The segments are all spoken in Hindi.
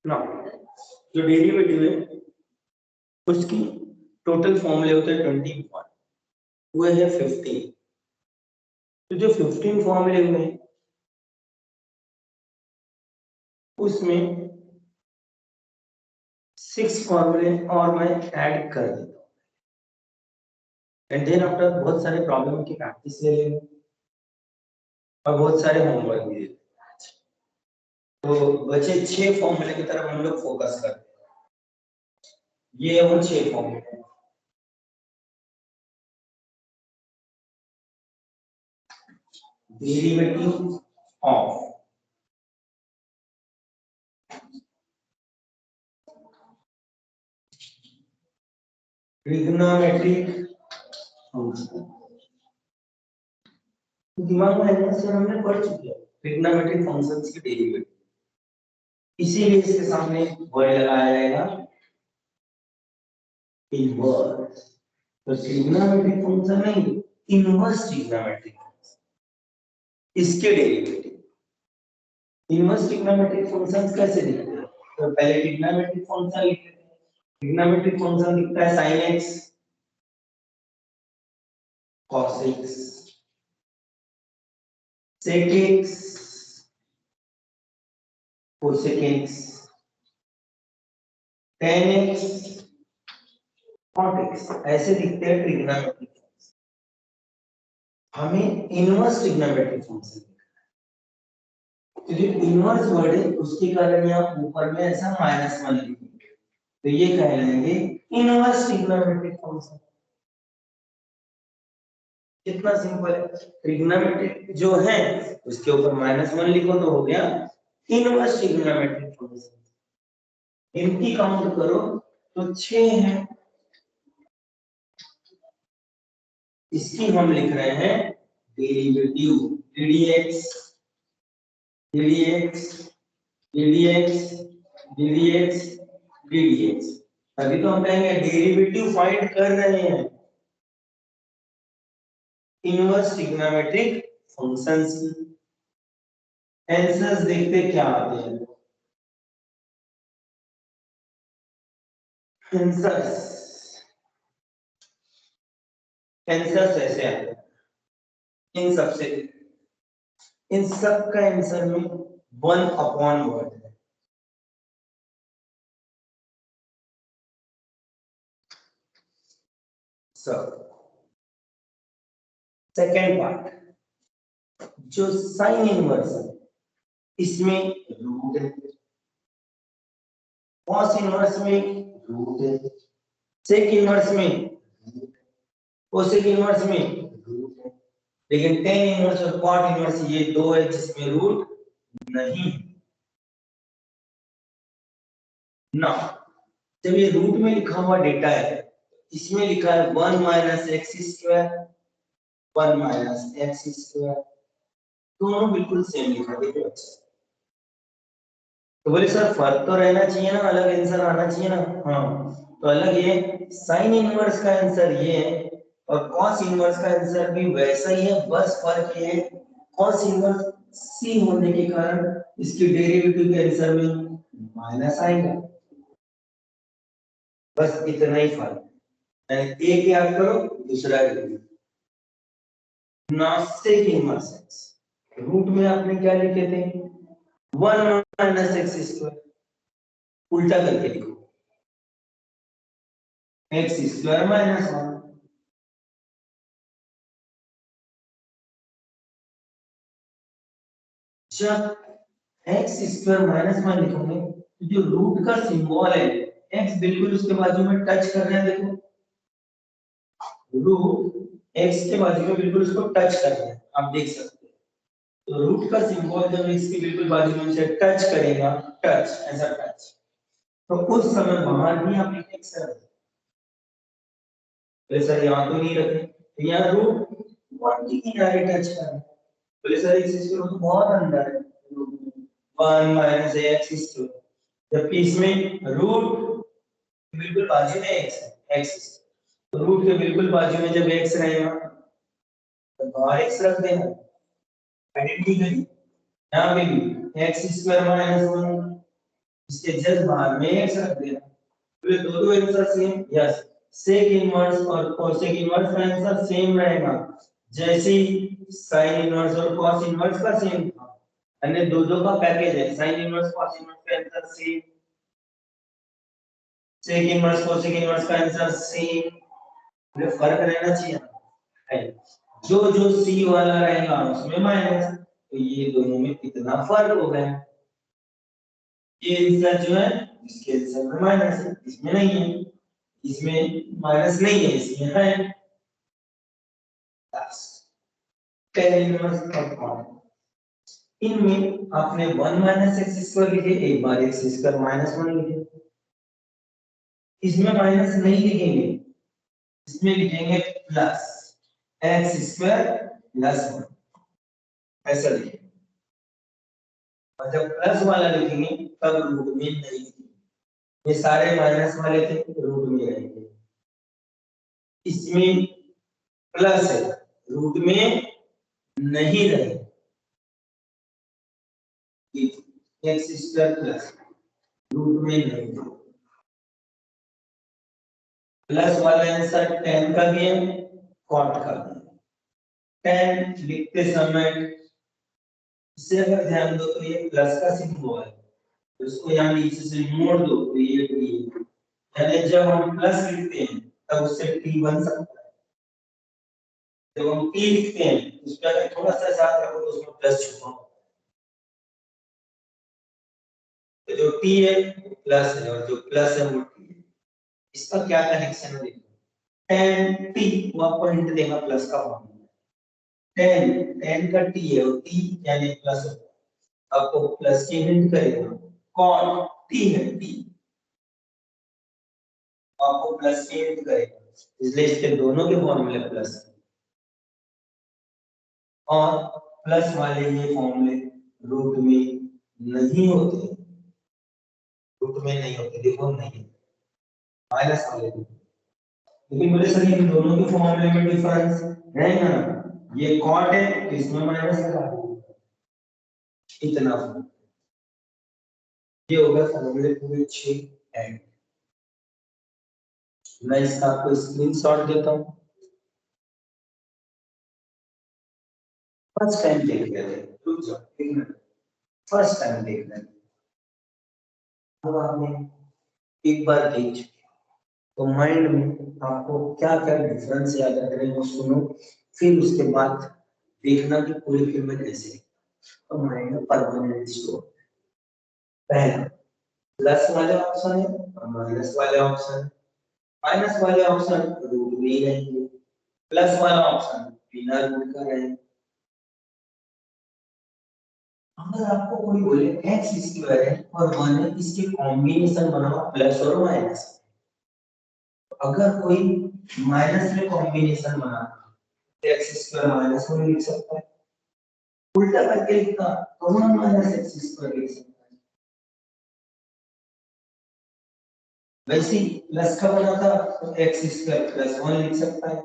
ना जो डेरिवेटिव है उसकी टोटल फॉर्मूले होते हैं 21, वो है 15। तो जो 15 फॉर्मूले हुए उसमें 6 फॉर्मूले और मैं ऐड कर देता हूँ एंड देन आफ्टर बहुत सारे प्रॉब्लम की प्रैक्टिस ले लेंगे और बहुत सारे होमवर्क भी देते हैं। तो बचे 6 फॉर्मूले की तरफ हम लोग फोकस करते हैं। ये वो 6 फॉर्मूले हैं। डेरिवेटिव ऑफ ट्रिग्नोमेट्रिक फंक्शन, दिमाग में रहने से हमने पढ़ चुके हैं ट्रिग्नोमेट्रिक फंक्शंस की डेरिवेटिव। इसीलिए इसके सामने वर्ड लगाया जाएगा इनवर्स। तो ट्रिग्नोमेट्रिक फंक्शन नहीं, इनवर्स ट्रिग्नोमेट्रिक इसके डेरिवेटिव। इनवर्स ट्रिग्नोमेट्रिक फंक्शंस कैसे लिखते हैं? तो पहले ट्रिग्नोमेट्रिक फंक्शन लिखते हैं। ट्रिग्नोमेट्रिक फंक्शन लिखता है sin x cos x sec x cosec x tan x cot x, ऐसे लिखते हैं ट्रिग्नोमेट्रिक फंक्शन। हमें इनवर्स ट्रिग्नोमेट्रिक फंक्शन लिखना है। तो जो इनवर्स वर्ड है उसके कारण यहाँ ऊपर में ऐसा -1 लिखेंगे, तो ये कह लेंगे इनवर्स ट्रिग्नोमेट्रिक फंक्शन। कितना सिंपल है। ट्रिग्नोमेट्रिक जो है उसके ऊपर -1 लिखो तो हो गया इनवर्स ट्रिग्नोमेट्रिक फंक्शन। इनकी काउंट करो तो 6 है। इसकी हम लिख रहे हैं derivative ddx ddx ddx ddx ddx। अभी तो हम कहेंगे डेरिवेटिव फाइंड कर रहे हैं इनवर्स ट्रिग्नोमेट्रिक फंक्शंस की। आंसर्स देखते क्या आते हैं। आंसर्स ऐसे आते हैं इन सबसे। इन सब का आंसर में 1/वर्ड है। सब सेकेंड पार्ट जो साइन इनवर्स है इसमें रूट है, कॉस इनवर्स में रूट है, सेक इनवर्स में कोसेक इनवर्स में रूट है, लेकिन टेन इनवर्स और कॉट इनवर्स ये दो है जिसमें रूट नहीं ना। जब ये रूट में लिखा हुआ डेटा है इसमें लिखा है 1 - x स्क्वायर 1 - x स्क्वायर, दोनों बिल्कुल सेम लिखा है। तो बोले सर फर्क तो रहना चाहिए ना, अलग आंसर आना चाहिए ना। हाँ तो अलग ये साइन इनवर्स का आंसर ये है और कॉस इनवर्स का आंसर भी वैसा ही है, बस फर्क ये है कॉस इनवर्स सी होने के कारण इसकी डेरिवेटिव के आंसर में माइनस आएगा, बस इतना ही फर्क है। एक याद करो दूसरा नासेक इनवर्स एक्स, रूट में आपने क्या लिखे थे 1 - x स्क्वायर, उल्टा करके लिखो x स्क्वायर -1। जब x स्क्वायर -1 लिखोगे तो जो रूट का सिंबल है x बिल्कुल उसके बाजू में टच कर रहे हैं। देखो रूट x के बाजू में बिल्कुल उसको टच कर रहे हैं, आप देख सकते हैं। तो रूट का सिंबल जब x के बिल्कुल बाजू में से टच करेगा, टच ऐसा टच, तो उस समय बाहर भी आप लिखेंगे सर, तो सर यहाँ तो नहीं रखे, यहाँ रूट 1 की किनारे टच कर रहे हैं, तो सर x स्क्वायर तो बहुत अंदर है 1 - x स्क्वायर, जबकि इसमें रूट बिल्कुल बाजू में x है x, तो रूट के बिल्कुल बाजू में जब x रहेगा तो बाहर x रख देना, एडिट नहीं करी। यहाँ पे भी x स्क्वायर -1 इसके जस्ट बाहर में एक्स रख देना, तो ये दो answer same. Yes, sec inverse और कोसेक इनवर्स का आंसर सेम रहेगा, जैसे साइन इनवर्स और कॉस इनवर्स का सेम था। अन्य दो का पैकेज है, साइन इनवर्स कॉस इनवर्स का answer same, sec inverse cosec inverse का आंसर सेम। ये फर्क रहना चाहिए है। जो जो सी वाला रहेगा उसमें माइनस, तो ये दोनों में कितना फर्क हो गया। ये आंसर जो है इसके आंसर में माइनस है, इसमें नहीं है, इसमें माइनस नहीं है, इसमें है। tan इनवर्स ऑफ इनमें आपने 1 माइनस एक्स स्क्वायर लिखे, एक बार एक्स स्क्वायर माइनस 1 लिखे। इसमें माइनस नहीं लिखेंगे, इसमें लिखेंगे प्लस एक्स स्क्वायर प्लस 1, ऐसा लिखेंगे। और जब प्लस वाला लिखेंगे तब रूट में नहीं लिखेंगे, ये सारे माइनस वाले थे रूट में रहेंगे। इसमें प्लस है, रूट में नहीं रहे, एक्स स्क्वायर प्लस रूट में नहीं। प्लस वाला आंसर tan का भी है, cot का भी है। tan लिखते समय इससे अगर ध्यान दो तो ये प्लस का सिंबल है, तो इसको यहाँ नीचे से मोड़ दो तो ये t, यानी जब हम प्लस लिखते हैं तब उससे t बन सकता है। जब हम t लिखते हैं उसका अगर थोड़ा सा साथ रखो तो उसमें प्लस छुपा होता है, तो जो t है प्लस है और जो प्लस है वो t है। इसका क्या कनेक्शन है देखो, tan t वो आपको हिंट देगा प्लस का फॉर्मूला, tan का t है और t यानी प्लस है, आपको प्लस की हिंट करेगा। cot t है, t आपको प्लस की हिंट करेगा, इसलिए इसके दोनों के फॉर्मूले प्लस है। और प्लस वाले ये फॉर्मूले रूट में नहीं होते, रूट में नहीं होते, देखो नहीं, माइनस वाले रूट। लेकिन बोले सर इन दोनों के फॉर्मूले में डिफरेंस रहेगा ना, ये कॉट है तो इसमें माइनस लगा दो, इतना फर्क। ये होगा फॉर्मूले पूरे 6 ऐड। मैं इसका आपको स्क्रीनशॉट देता हूं, फर्स्ट टाइम देख रहे थे, रुक जाओ एक मिनट, फर्स्ट टाइम देख रहे थे, अब आपने एक बार देख चुके तो माइंड में आपको क्या क्या डिफरेंस याद रख रहे हैं वो सुनो, फिर उसके बाद देखना कि पूरी फिल्म कैसे, तो माइंड में परमानेंट स्टोर। पहला प्लस वाले ऑप्शन है और माइनस वाले ऑप्शन है। माइनस वाले ऑप्शन रूट में ही रहेंगे, प्लस वाला ऑप्शन बिना रूट का रहेगा। अगर आपको कोई बोले एक्स स्क्वायर है और 1 है, इसके कॉम्बिनेशन बनाओ प्लस और माइनस, अगर कोई माइनस में कॉम्बिनेशन बना तो एक्स स्क्वायर माइनस 1 लिख सकता है, उल्टा करके लिखा तो 1 माइनस एक्स स्क्वायर लिख सकता है। वैसे ही प्लस का बना था तो एक्स स्क्वायर प्लस 1 लिख सकता है,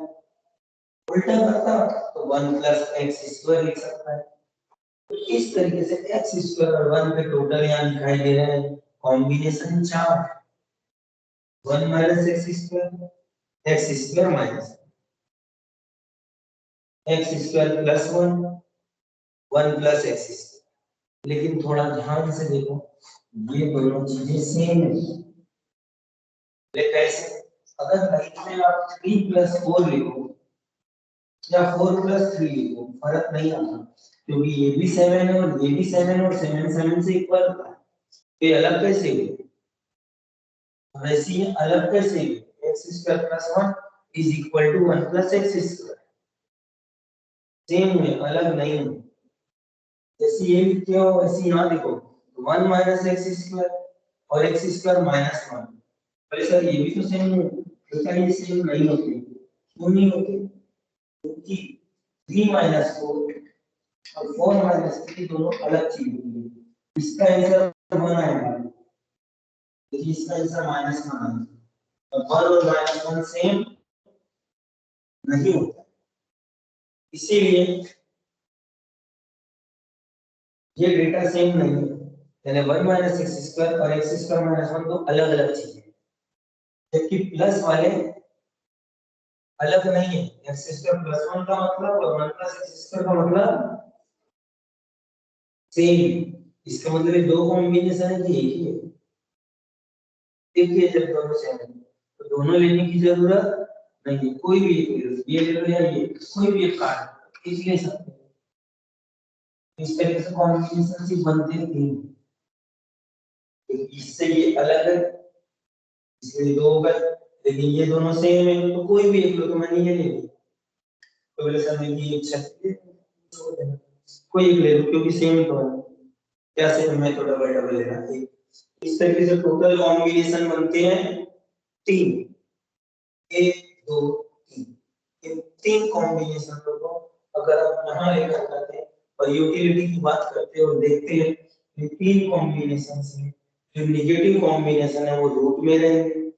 उल्टा करता तो 1 प्लस एक्स स्क्वायर लिख सकता है। तो इस तरीके से एक्स स्क्वायर और 1 के टोटल यहाँ दिखाई दे रहे हैं, combination 4, 1 minus x square, x square minus x square plus 1, 1 plus x square. लेकिन थोड़ा ध्यान से देखो, ये दोनों चीजें सेम है, लेकिन कैसे, अगर राइट में आप 3 प्लस 4 लिखो या 4 प्लस 3 लिखो फर्क नहीं आता, क्योंकि ये भी 7 है और ये भी 7 और 7 7 से इक्वल होता है, तो ये अलग कैसे हुए, वैसे ही अलग कैसे हुए, x square plus 1 is equal to 1 plus x square, same है अलग नहीं है। जैसे ये लिखे हो वैसे यहाँ देखो, 1 माइनस एक्स स्क्वायर और एक्स स्क्वायर माइनस 1, अरे सर ये भी तो सेम है, लेकिन ये सेम नहीं होते, क्यों नहीं होते, क्योंकि 3 माइनस 4 और 4 माइनस 3 दोनों अलग चीज होती है। इसका आंसर 1 आएगा, देखिए इसका आंसर माइनस 1 आएगा, और 1 और माइनस 1 सेम नहीं होता, इसीलिए ये डेटा सेम नहीं है। यानी 1 माइनस एक्स स्क्वायर और एक्स स्क्वायर माइनस 1 तो अलग अलग चीजें, जबकि प्लस वाले अलग नहीं है। एक्स स्क्वायर प्लस 1 का मतलब और 1 प्लस एक्स स्क्वायर का मतलब सेम। इसका मतलब ये दो कॉम्बिनेशन है कि एक ही है। देखिए जब दोनों सेम है तो दोनों लेने की जरूरत नहीं है, कोई भी एक ले लो, ये ले लो या ये, कोई भी एक कार्ड एक ले सकते हैं। इस तरीके से कॉम्बिनेशन से बनते हैं तीन, इससे ये अलग है इसलिए दो होगा, लेकिन ये दोनों सेम है तो कोई भी एक लो, तो मैंने ये ले लिया। तो बोले सर मैं ये अच्छा कोई एक ले लो क्योंकि सेम तो है, क्या सेम है तो डबल डबल लेना है। इस तरीके से टोटल कॉम्बिनेशन बनते हैं तीन, एक दो तीन। इन तीन कॉम्बिनेशन को अगर आप यहाँ लेकर करते हैं और यूटिलिटी की बात करते हैं और देखते हैं ये तीन कॉम्बिनेशन से जो नेगेटिव कॉम्बिनेशन है वो रूट में रहेंगे,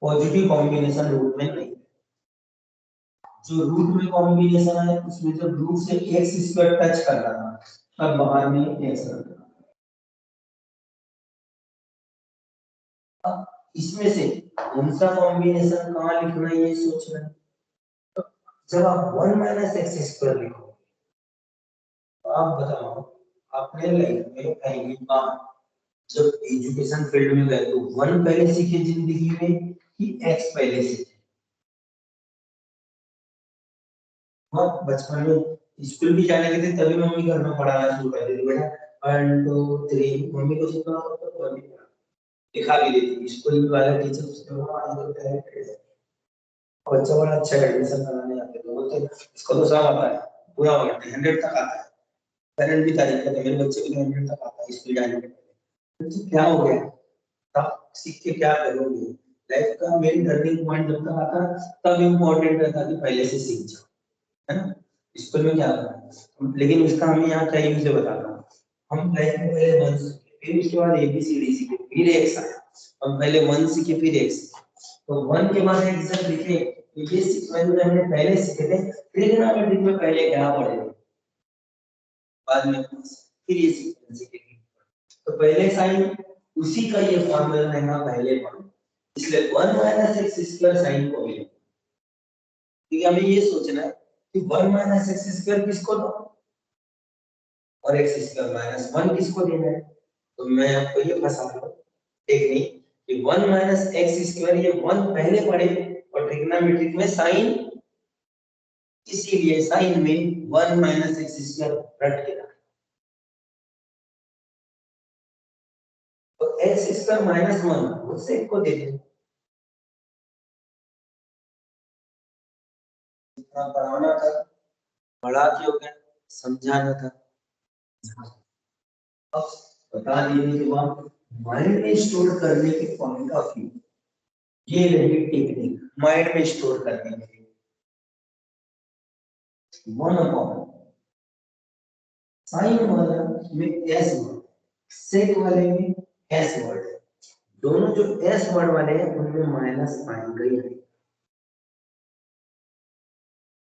पॉजिटिव कॉम्बिनेशन रूट में नहीं। जो रूट में कॉम्बिनेशन है उसमें जब रूट से एक्स स्क्वायर टच कर रहा था तब बाहर में एक्स रखना। अब इसमें से कौन सा कॉम्बिनेशन कहाँ लिखना है ये सोच रहे हैं। जब आप 1 माइनस एक्स स्क्वायर लिखो तो आप बताओ अपने लाइफ में पहली बार जब एजुकेशन फील्ड में गए तो 1 पहले सीखे जिंदगी में कि एक्स पहले सीखे। बहुत बचपन में स्कूल भी जाने के थे तभी मम्मी घर में पढ़ाना शुरू कर देती बेटा 1 2 3 मम्मी को जितना आता था वो दिखा भी देती। स्कूल वाले टीचर उसको आज तो टैलेंटेड है और बच्चा बड़ा अच्छा एडमिशन कराने आते तो बोलते इसको तो सब आता है पूरा 100 तक आता है। पेरेंट भी तारीफ करते मेरे बच्चे को 100 तक आता है स्कूल जाने के पहले। तो क्या हो गया तब सीख के क्या करोगे। लाइफ का मेन टर्निंग पॉइंट जब तक आता तब इम्पोर्टेंट रहता कि पहले से सीख जाओ, है ना। स्कूल में क्या होता है लेकिन उसका हमें यहाँ क्या यूज है बताता हूँ। हम लाइफ में पहले 1 सीखे फिर उसके बाद ABCD सीखे फिर एक्स आया, हम पहले 1 सीखे फिर एक्स, तो 1 के बाद एक्स जब लिखे तो ये सीक्वेंस में हमने पहले सीखे थे ट्रिग्नोमेट्रिक में पहले क्या पढ़े थे बाद में फिर ये सीक्वेंस सीखे। तो पहले साइन उसी का ये फॉर्मूला रहना पहले पढ़ो, इसलिए 1 माइनस एक्स स्क्वायर साइन को मिले। ठीक है हमें ये सोचना है कि 1 माइनस एक्स स्क्वायर किसको दो और एक्स स्क्वायर माइनस 1 किसको देना है। तो मैं आपको ये फंसा रहा हूं टेक्निक कि 1 माइनस एक्स स्क्वायर ये 1 पहले पढ़े और ट्रिग्नोमेट्रिक में साइन, इसीलिए साइन में 1 माइनस एक्स स्क्वायर रट के रखा। तो एक्स स्क्वायर माइनस 1 उससे को दे दें, इतना पढ़ाना था पढ़ा के हो गया समझाना था। अब बता देने के बाद माइंड में स्टोर करने के पॉइंट ऑफ व्यू ये रही टेक्निक माइंड में स्टोर करने के लिए। 1 अपॉन साइन वाला में एस वर्ड सेक वाले में एस वर्ड है, दोनों जो एस वर्ड वाले हैं उनमें माइनस आएगा ही नहीं।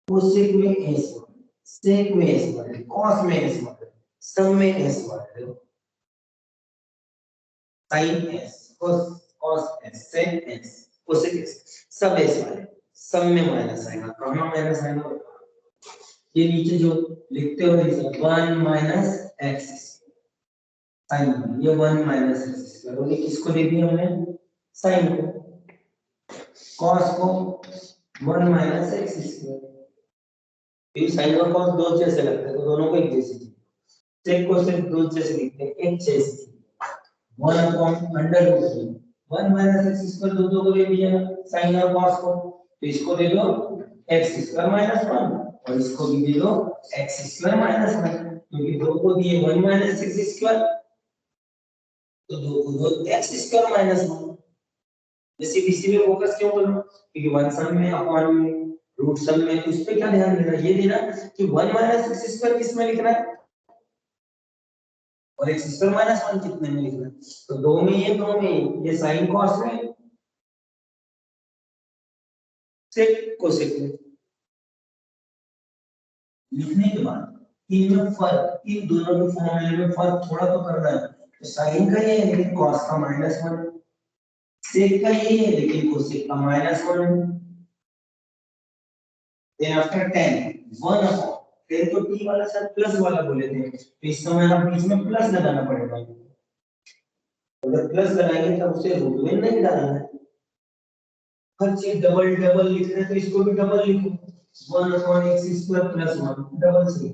कोसेक में एस वर्ड सेक में एस वर्ड कॉस में एस वर्ड सम में एस वर्ड है, sine s cos cos s sin s cosec s सब एस वाले सब में माइनस आएगा। कहां माइनस आएगा ये नीचे जो लिखते हो इसे 1 माइनस एक्स साइन ये 1 माइनस एक्स स्क्वायर ये किसको दे दिया हमने साइन को, cos को 1 माइनस एक्स स्क्वायर ये साइन और cos दो जैसे लगते हैं तो दोनों को एक जैसे सेक को सिर्फ दो जैसे लिखते हैं एक जैसे 1 upon under root 1 minus x square दो को दे दिया साइन और cos को तो इसको दे दो एक्स स्क्वायर माइनस 1 और इसको भी दे दो एक्स स्क्वायर माइनस 1 क्योंकि दो को दिए 1 माइनस एक्स स्क्वायर तो दो को दो एक्स स्क्वायर माइनस 1। जैसे इसी में फोकस क्यों करूं क्योंकि 1 सम में अपॉन में रूट सम में तो उस पे क्या ध्यान देना ये देना कि 1 माइनस एक्स स्क्वायर किस में लिखना है और एक्स स्क्वायर माइनस 1 कितने में लिखना है। तो दो में ये दो में ये साइन कॉस में सेक कोसेक में लिखने के बाद इनमें फर्क, इन दोनों के फॉर्मूले में फर्क थोड़ा तो करना है। तो साइन का ये है लेकिन कॉस का -1, सेक का ये है लेकिन कोसेक का -1। Then after tan 1 upon, tan तो t वाला सर प्लस वाला बोले थे, तो इस समय आप बीच में प्लस लगाना पड़ेगा। अगर प्लस लगाएंगे तब उसे रूट में नहीं डालना है। हर चीज डबल डबल लिख रहे हैं तो इसको भी डबल लिखो, 1 अपॉन x² प्लस 1 डबल से,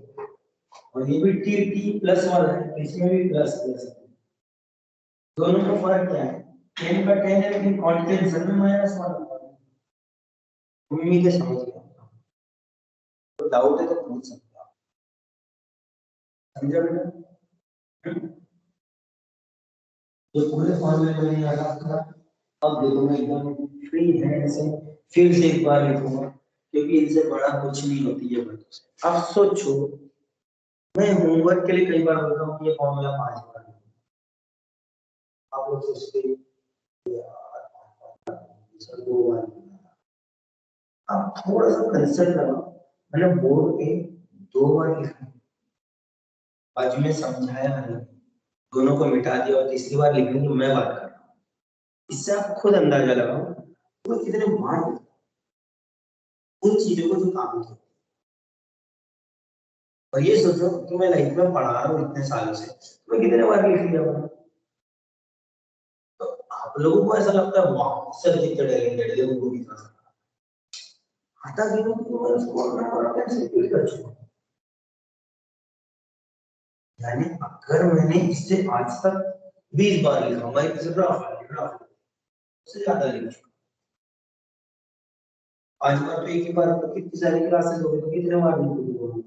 और ये भी t प्लस वाला है तो इसमें भी प्लस प्लस। दोनों का फर्क क्या है, tan का tan है लेकिन cot के आंसर में -1। उम्मीद है समझ गए, तो डाउट है तो पूछ सकते हो, समझा बेटा? तो पूरे फॉर्मूले में नहीं आ रहा। अब देखो मैं एकदम फ्री हैंड से फिर से एक बार लिखूंगा, क्योंकि इनसे बड़ा कुछ नहीं होती है बच्चों से। अब सोचो, मैं होमवर्क के लिए कई बार बोलता हूँ ये फॉर्मूला 5 बार, आप लोग सोचते यार सर 2 बार, आप थोड़ा सा कंसर्न करो, मैंने बोर्ड पे 2 बार लिखा, आज में समझाया है, दोनों को मिटा दिया और तीसरी बार लिखने की मैं बात कर रहा हूँ। इससे आप खुद अंदाजा लगाओ वो कितने बार उन चीजों को जो काम किया। और ये सोचो कि मैं लाइफ में पढ़ा रहा हूँ इतने सालों से, तो मैं कितने बार लिख लिया हूँ। तो आप लोगों को ऐसा लगता है वाह सर कितने टैलेंटेड है, वो भी आता भी नहीं तो मैं उसको अपना कैसे फील कर चुका। यानी अगर मैंने इससे आज तक 20 बार लिखा हूँ, भाई किसी ड्राफ्ट से ज्यादा लिख चुका। आज बार तो एक ही बार तो कितनी सारी क्लासेस हो गई तो कितने बार लिखोगे,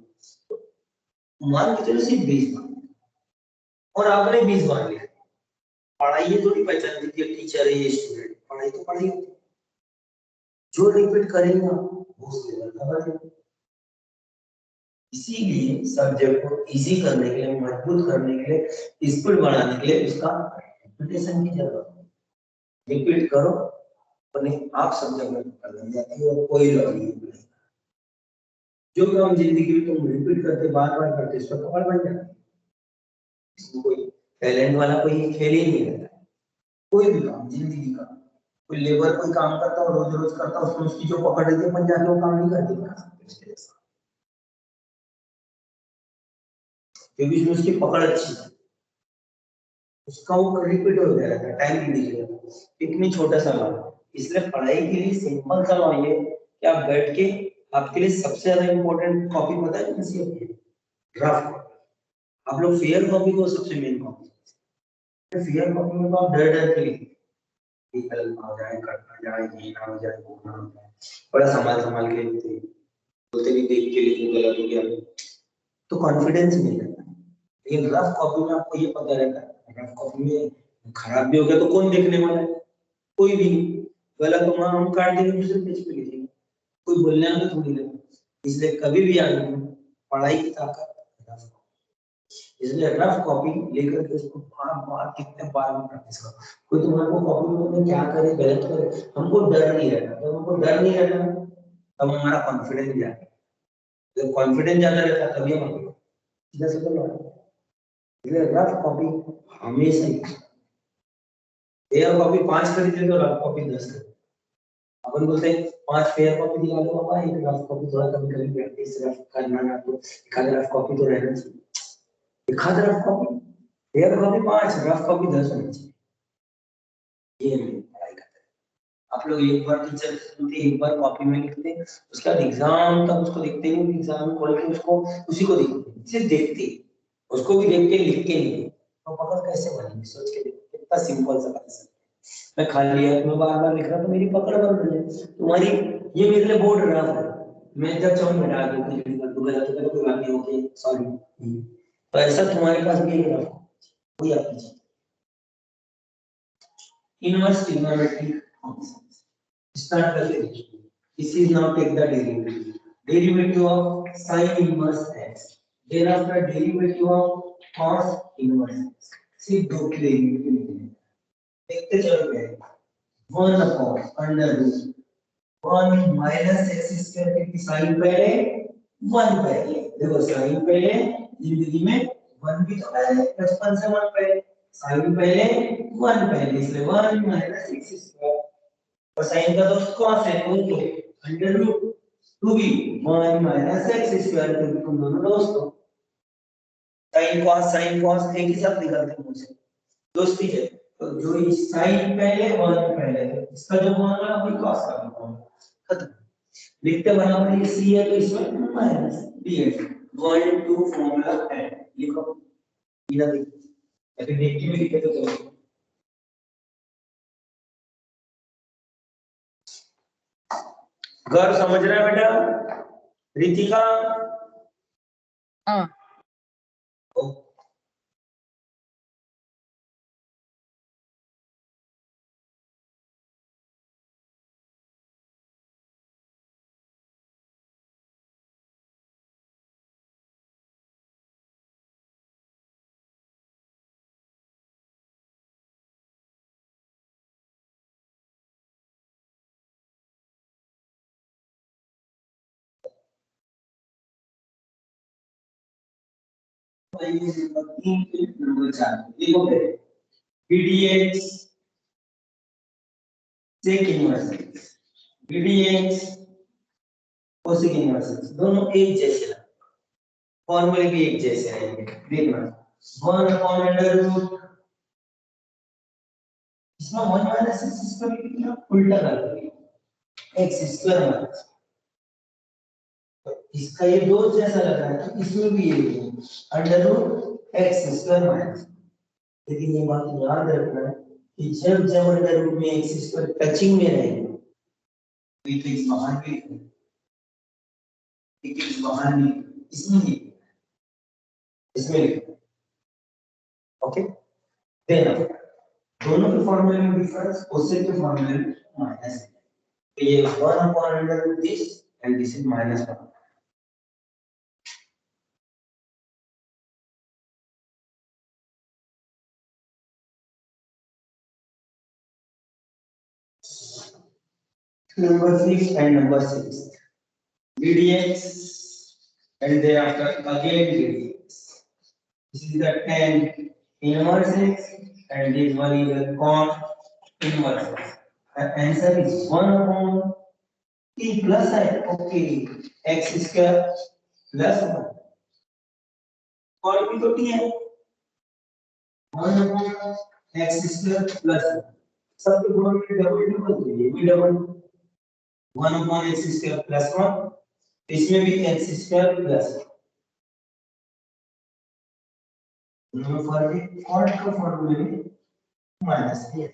मान के चलो सिर्फ 20 बार, और आपने 20 बार लिखा। पढ़ाई ये थोड़ी पहचान देती है टीचर है ये स्टूडेंट, पढ़ाई तो पढ़ाई होती है, जो रिपीट करेगा वो उस लेवल का बढ़ेगा। इसीलिए सब्जेक्ट को इजी करने के लिए, मजबूत करने के लिए, स्पीड बढ़ाने के लिए उसका रिपीटेशन की जरूरत है। रिपीट करो अपने आप सब्जेक्ट में पकड़ लग जाती है और कोई लॉस नहीं है। जो काम जिंदगी में तुम रिपीट करते बार बार करते उसका पकड़ बन जाता है। इसमें कोई टैलेंट वाला कोई खेल ही नहीं रहता। कोई भी काम जिंदगी का, कोई लेबर कोई काम करता है रोज रोज करता है, उसमें उसकी जो पकड़ रहती है अपन जाके वो काम नहीं करते बना सकते उसके जैसा, क्योंकि उसमें उसकी पकड़ अच्छी है, उसका वो रिपीट हो जाएगा, टाइम भी दिखेगा। इतनी छोटा सा लॉ, इसलिए पढ़ाई के लिए सिंपल सा लॉ ये कि आप बैठ के, आपके लिए सबसे ज्यादा इंपॉर्टेंट कॉपी पता है कौन सी होती है? Draft copy. आप लोग फेयर कॉपी को सबसे मेन कॉपी, फेयर कॉपी में तो आप डर डर के लिखते, गलत ना हो जाए, कट ना जाए, ये ना हो जाए, वो ना हो जाए, बड़ा संभाल के लिखते, बोलते भी देख के लिखो गलत हो गया तो कॉन्फिडेंस नहीं रहता। लेकिन रफ कॉपी में आपको ये पता रहता है रफ कॉपी में खराब भी हो गया तो कौन देखने वाला है, कोई भी नहीं, गलत तो वहां हम काट देंगे दूसरे पेज पे लिखेंगे, कोई बोलने वाला थोड़ी ना। इसलिए कभी भी याद रखना पढ़ाई की ताकत रफ कॉपी। इसलिए रफ कॉपी लेकर के उसको बार बार कितने बार भी प्रैक्टिस करो। कोई तुम्हारे को कॉपी में क्या करे गलत करे, हमको डर नहीं रहता, जब हमको डर नहीं रहता तब हमारा कॉन्फिडेंस जाता है, जब कॉन्फिडेंस ज्यादा रहता है तभी हम सीधा सीधा लगा। इसलिए रफ कॉपी हमेशा ही, फेयर कॉपी 5 खरीदे तो रफ कॉपी 10 खरीदे। अपन बोलते हैं 5 फेयर कॉपी दिला दो पापा, एक रफ कॉपी थोड़ा कभी कभी प्रैक्टिस रफ करना ना तो एक आध रफ कॉपी तो रहना चाहिए। एक आध rough copy, fair copy 5 rough copy 10 होनी चाहिए। ये मेरी पढ़ाई का तरीका। आप लोग एक बार टीचर सुनते एक बार कॉपी में लिखते उसके बाद एग्जाम तक उसको देखते नहीं, एग्जाम खोल के उसको उसी को देखते, सिर्फ देखते, उसको भी देख के लिख के नहीं, तो पकड़ कैसे बनेगी सोच के देखो, कितना सिंपल सा कंसेप्ट। मैं खाली हाथ में बार बार लिख रहा तो मेरी पकड़ बन रही है तुम्हारी, ये मेरे लिए बोर्ड रफ है, मैं जब चाहूँ मिटा दूं कुछ भी कर दूं, गलत हो गया तो कोई बात नहीं, ओके सॉरी। तो ऐसा तुम्हारे पास भी है रफ, कोई आपकी चीज इनवर्स ट्रिग्नोमेट्रिक फंक्शंस start करते हैं। This is now take the derivative. Derivative of sin inverse x. Thereafter derivative of cos inverse x. सिर्फ दो की डेरिवेटिव लिखनी है। देखते चलो पहले 1 upon under root 1 minus x square की साइन पहले वन पहले, देखो साइन पहले, जिंदगी में वन भी तो पहले, बचपन से वन पहले, साइन पहले वन पहले, इसलिए वन माइनस एक्स स्क्वायर। और साइन का दोस्त कॉस है तो under root to be one minus x square, क्योंकि तुम दोनों दोस्त हो। साइन कॉस एक ही साथ निकलते हैं मुझे, दोस्ती है। तो जो साइन पहले वन पहले, इसका जो फॉर्मूला वही कॉस का फॉर्मूला, खत्म। लिखते बराबर ये सी है तो इसमें माइनस डी है, 1 2 फॉर्मूला है, लिखो इधर देखो, अभी देख के भी लिखे तो चलो। घर समझ रहा है बेटा रितिका? हाँ। नंबर 4 देखो BDX sec inverse, BDX cosec inverse दोनों एक जैसे हैं, फॉर्मूले भी एक जैसे आएंगे। देखना 1 अपॉन अंडर रूट, इसमें 1 माइनस एक्स स्क्वायर कितना उल्टा कर देंगे एक्स स्क्वायर माइनस, तो इसका ये दो जैसा लग रहा है तो इसमें भी ये under root x square minus. लेकिन ये बात याद रखना है कि जब जब अंडर रूट में एक्स स्क्वायर टचिंग में रहेगा तो ये एक्स बाहर भी एक्स बाहर भी इसमें इसमें ओके। देना दोनों के फॉर्मूले में डिफरेंस, कोसेक के फॉर्मूले में माइनस है, तो ये 1 upon under root this and this is -1। Number 6 and number 6 BDX and thereafter again BDX. This is the tan inverse x and this one is a cos inverse x. The answer is 1 upon t plus I, okay, x square plus 1 और भी तो t है 1 upon x square plus 1, सब के गुणन में डबल डबल तो ये भी double 1 upon x square plus 1, इसमें भी x square plus 1। दोनों फॉर्मूले और का फॉर्मूले में माइनस है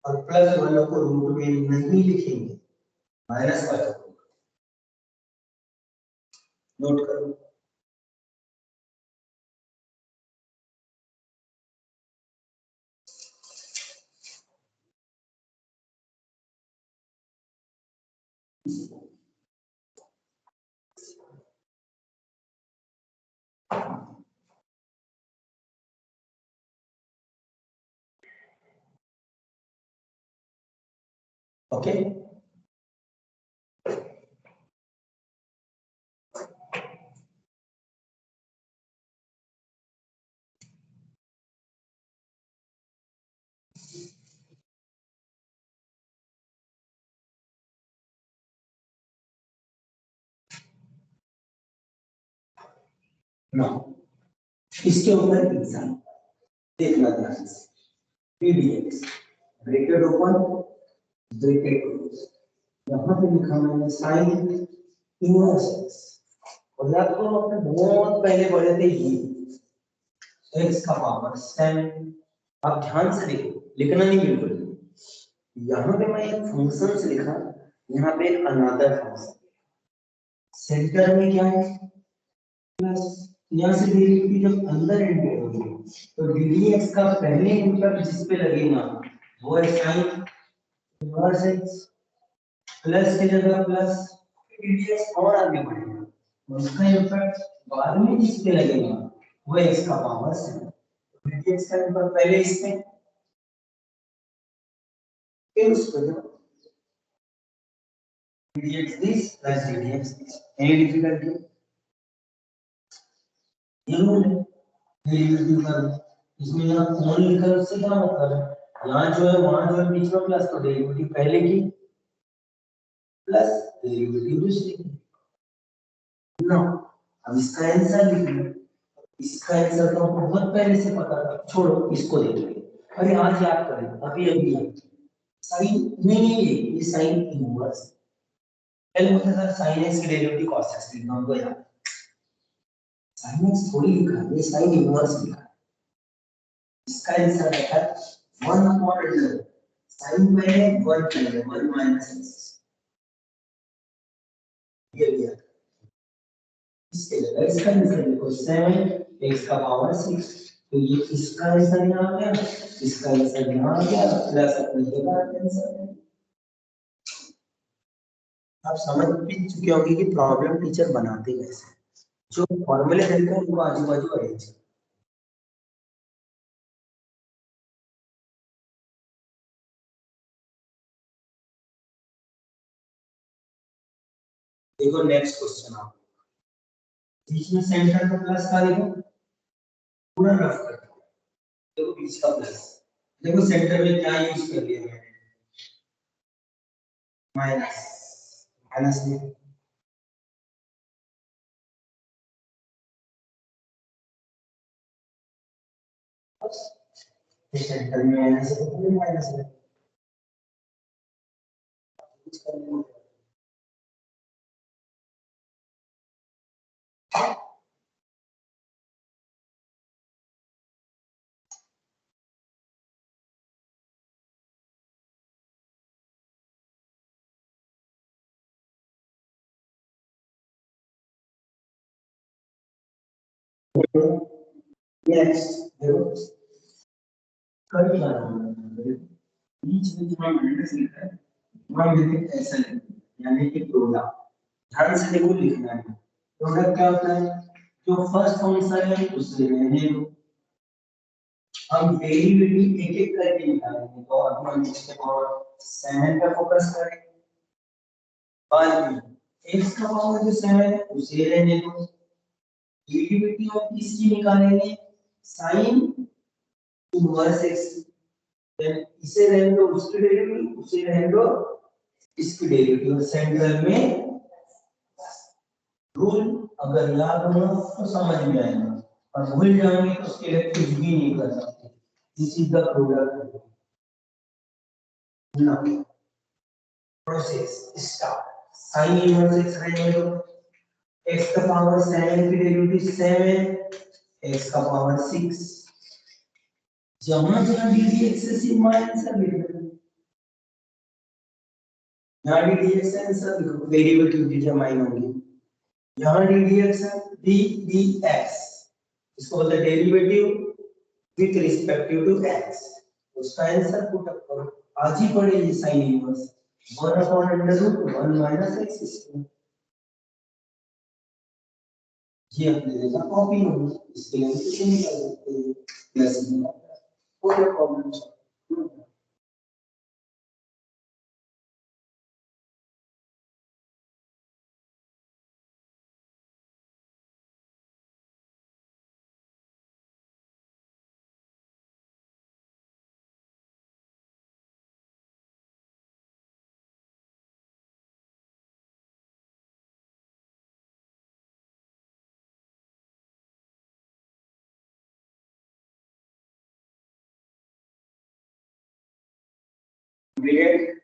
और प्लस वालों को रूट में नहीं लिखेंगे, माइनस वालों को नोट करो। ओके नो इसके ऊपर एग्जाम देखना ध्यान से, पीडीएक्स ब्रैकेट ओपन ब्रैकेट क्लोज, यहां पे लिखा मैंने साइन इनवर्स एक्स, और आपको अपने बहुत पहले पढ़े थे ये एक्स का पावर 7। आप ध्यान से देखो, लिखना नहीं बिल्कुल, यहाँ पे मैं एक फंक्शन से लिखा, यहाँ पे एक अनदर फंक्शन, सेंटर में क्या है प्लस, यहाँ से डेरिवेटिव जब अंदर एंटर होगी तो ddx का पहले इंपैक्ट जिस पे लगेगा वो है sin इनवर्स x, प्लस की जगह प्लस, ddx और आगे बढ़ेगा उसका इंपैक्ट बाद में जिस पे लगेगा वो x का पावर 7, ddx का इंपैक्ट पहले इसमें फिर उस पे dx this plus dx this. Any difficulty? ये रूल है डेरिवेटिव का। इसमें यहाँ कौन लिखा है उससे क्या मतलब है, यहाँ जो है वहां जो है बीच में प्लस, तो डेरिवेटिव पहले की प्लस डेरिवेटिव दूसरी की ना। अब इसका आंसर लिख लो। इसका आंसर तो हमको बहुत पहले से पता था, छोड़ो इसको देख लो। अरे आज याद करें, अभी अभी साइन नहीं है, ये साइन इनवर्स। पहले मुझे सर साइन एक्स की डेरिवेटिव cos x लिखना हमको याद। साइन एक्स थोड़ी लिखा है, ये साइन इनवर्स लिखा है। इसका आंसर है 1 अपॉन अंडर साइन पहले 1 पहले 1 माइनस x। ये लिया इसके लिए इसका आंसर देखो 7 x का पावर 6। तो ये इसका आंसर यहाँ आ गया, इसका आंसर यहाँ आ गया, प्लस अपने के बाद आंसर है। आप समझ भी चुके होंगे कि प्रॉब्लम टीचर बनाते कैसे, जो फॉर्मूले तरीका है उनको आजू बाजू अरेंज। देखो नेक्स्ट क्वेश्चन आप बीच में सेंटर का प्लस का देखो, पूरा रफ कर दो। देखो बीच का प्लस, देखो सेंटर में क्या यूज कर लिया मैंने, माइनस। माइनस में सेंटर में माइनस है तो माइनस है। नेक्स्ट देखो कर क्या बीच में जो माइनस लिखा है वहां लिखे ऐसा लिखो, यानी कि प्रोडक्ट। ध्यान से देखो लिखना है। प्रोडक्ट क्या होता है, जो फर्स्ट फंक्शन है उसे रहने दो। हम डेरिवेटिव एक एक करके निकालेंगे, तो अब हम इसके पावर 7 पे फोकस करेंगे। बाद में x का पावर जो 7 है उसे रहने दो। डेरिवेटिव हम किसकी निकालेंगे, sin इनवर्स x। देन इसे रहने दो, उसकी डेरिवेटिव उसे रहने दो, इसकी डेरिवेटिव। सेंट्रल में रूल अगर याद हो तो समझ में आएगा, और भूल जाएंगे तो उसके लिए कुछ भी नहीं कर सकते। This is the product now. Process start. sin inverse x रहने दो, x का पावर 7 की डेरिवेटिव 7, x का पावर 6। जहां जहां डी dx से सिग्मा आंसर लिख दो, यहाँ डी dx आंसर लिखो, डेरिवेटिव डिटरमाइन होंगे। यहाँ डी dx है, डी dx इसको बोलते हैं derivative with respective to x। उसका आंसर पुट अप करो। आज ही पढ़े ये sin inverse 1 upon under root 1 minus x square. ये अपने जगह कॉपी होगी, इसके लिए कुछ नहीं कर सकते, प्लस में कोई प्रॉब्लम नहीं। ग्रेड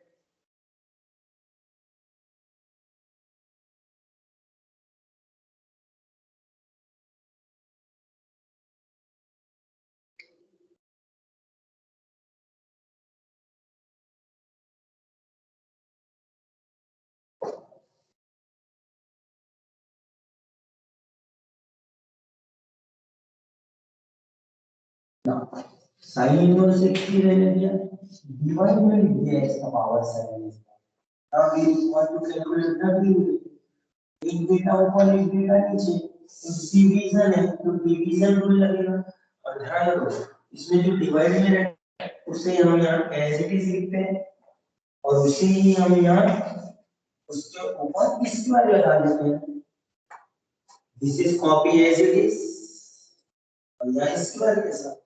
साइन इनवर्स x की रहने दिया, डिवाइड में लिख दिया x का power 7। now we want to calculate the dividend। एक डेटा ऊपर एक डेटा नीचे, तो डिवीजन है तो डिवीजन रूल लगेगा। और ध्यान रखो इसमें जो डिवाइड में रहता है उसे हम यहाँ एज इट इज लिखते हैं, और उसे ही हम यहाँ उसके ऊपर स्क्वायर लगा देते हैं। This is copy as it is और यहाँ स्क्वायर के साथ।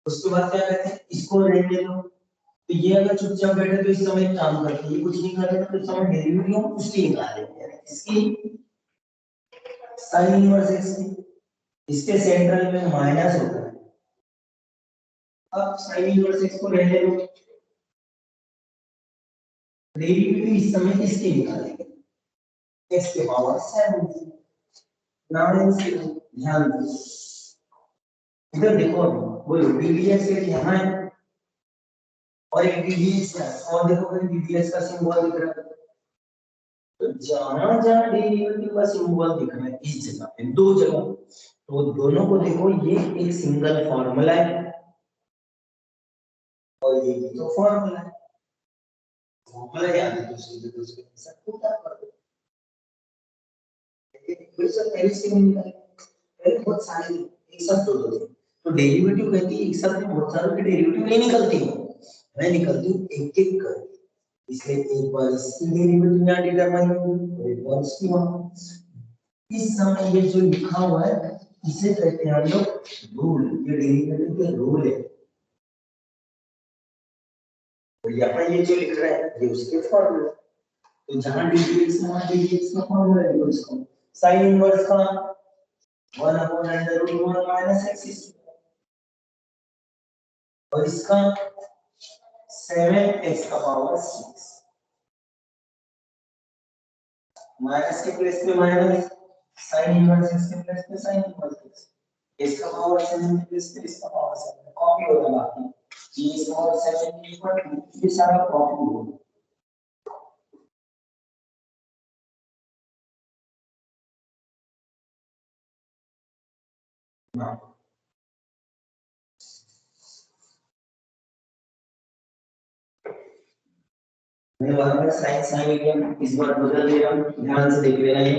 उसके बाद क्या कहते हैं, इसको रहने दो। तो ये अगर चुपचाप बैठे तो इस समय एक काम करते हैं, ये कुछ नहीं कर रहे तो इस समय डेरिवेटिव हम उसकी निकाल लेते हैं, इसकी साइन इनवर्स एक्स की। इसके सेंट्रल में माइनस होता है। अब साइन इनवर्स एक्स को रहने दो, डेरिवेटिव इस समय इसकी निकालेंगे, एक्स के पावर 7। नाउ ध्यान दो, इधर देखो, बोलो डीडीएक्स एक यहाँ है और एक डीडीएक्स है, और देखो कहीं डीडीएक्स का सिंबल दिख रहा है। तो जहां जहां डेरिवेटिव का सिंबल दिख रहा है इस जगह पे, दो जगह, तो दोनों को देखो, ये एक सिंगल फॉर्मूला है और ये भी तो फॉर्मूला है। फॉर्मूला याद है दूसरे दूसरे सब को क्या कर दो, फिर से पहले से नहीं निकाले, पहले बहुत सारे एक साथ जोड़ दो। तो डेरिवेटिव कहती है एक साथ में बहुत सारे के डेरिवेटिव नहीं निकलती है, मैं निकलती हूँ एक एक कर। इसलिए एक बार इसकी डेरिवेटिव यहाँ डिटरमाइन होगी और एक बार इसकी वहां। इस समय ये जो लिखा हुआ है इसे कहते हैं हम लोग रूल, ये डेरिवेटिव के रूल है। और यहाँ ये जो लिख रहा है ये उसके फॉर्मूला। तो जहां डीडीएक्स वहां डीडीएक्स का फॉर्मूला है, तो इसको साइन इनवर्स का 1/√1 माइनस एक्स और इसका 7x का पावर 6 माइनस के प्लेस पे माइनस, साइन इनवर्स एक्स के प्लेस पे साइन इनवर्स एक्स, इसका पावर 7 के प्लेस पे इसका पावर 7 कॉपी होगा बाकी ये पावर 7 के ऊपर ये सारा कॉपी होगा। मैं बार-बार साइन साइन मीडियम इस बार बदल दे रहा हूं, ध्यान से देख लेना ये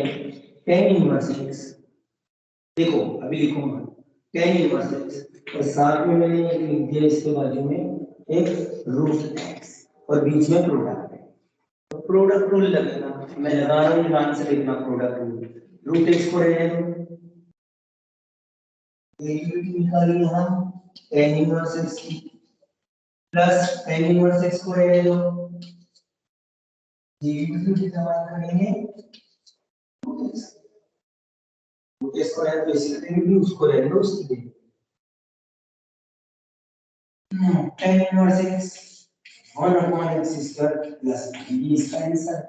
tan इनवर्स x। देखो अभी लिखूंगा tan इनवर्स x और साथ में मैंने ये लिख दिया इसके बाजू में एक रूट x और बीच में प्रोडक्ट है। तो प्रोडक्ट रूल लगेगा, मैं लगा रहा हूं, ध्यान से देखना प्रोडक्ट रूल। रूट x को रहने दो, डेरिवेटिव निकालिए हम tan इनवर्स x की प्लस tan इनवर्स x को रहने दो, डेरिवेटिव डिटरमाइन करेंगे इसको रहने दो, इसकी डेरिवेटिव उसको रहने दो उसकी derivative. tan inverse x 1/x square plus ये इसका आंसर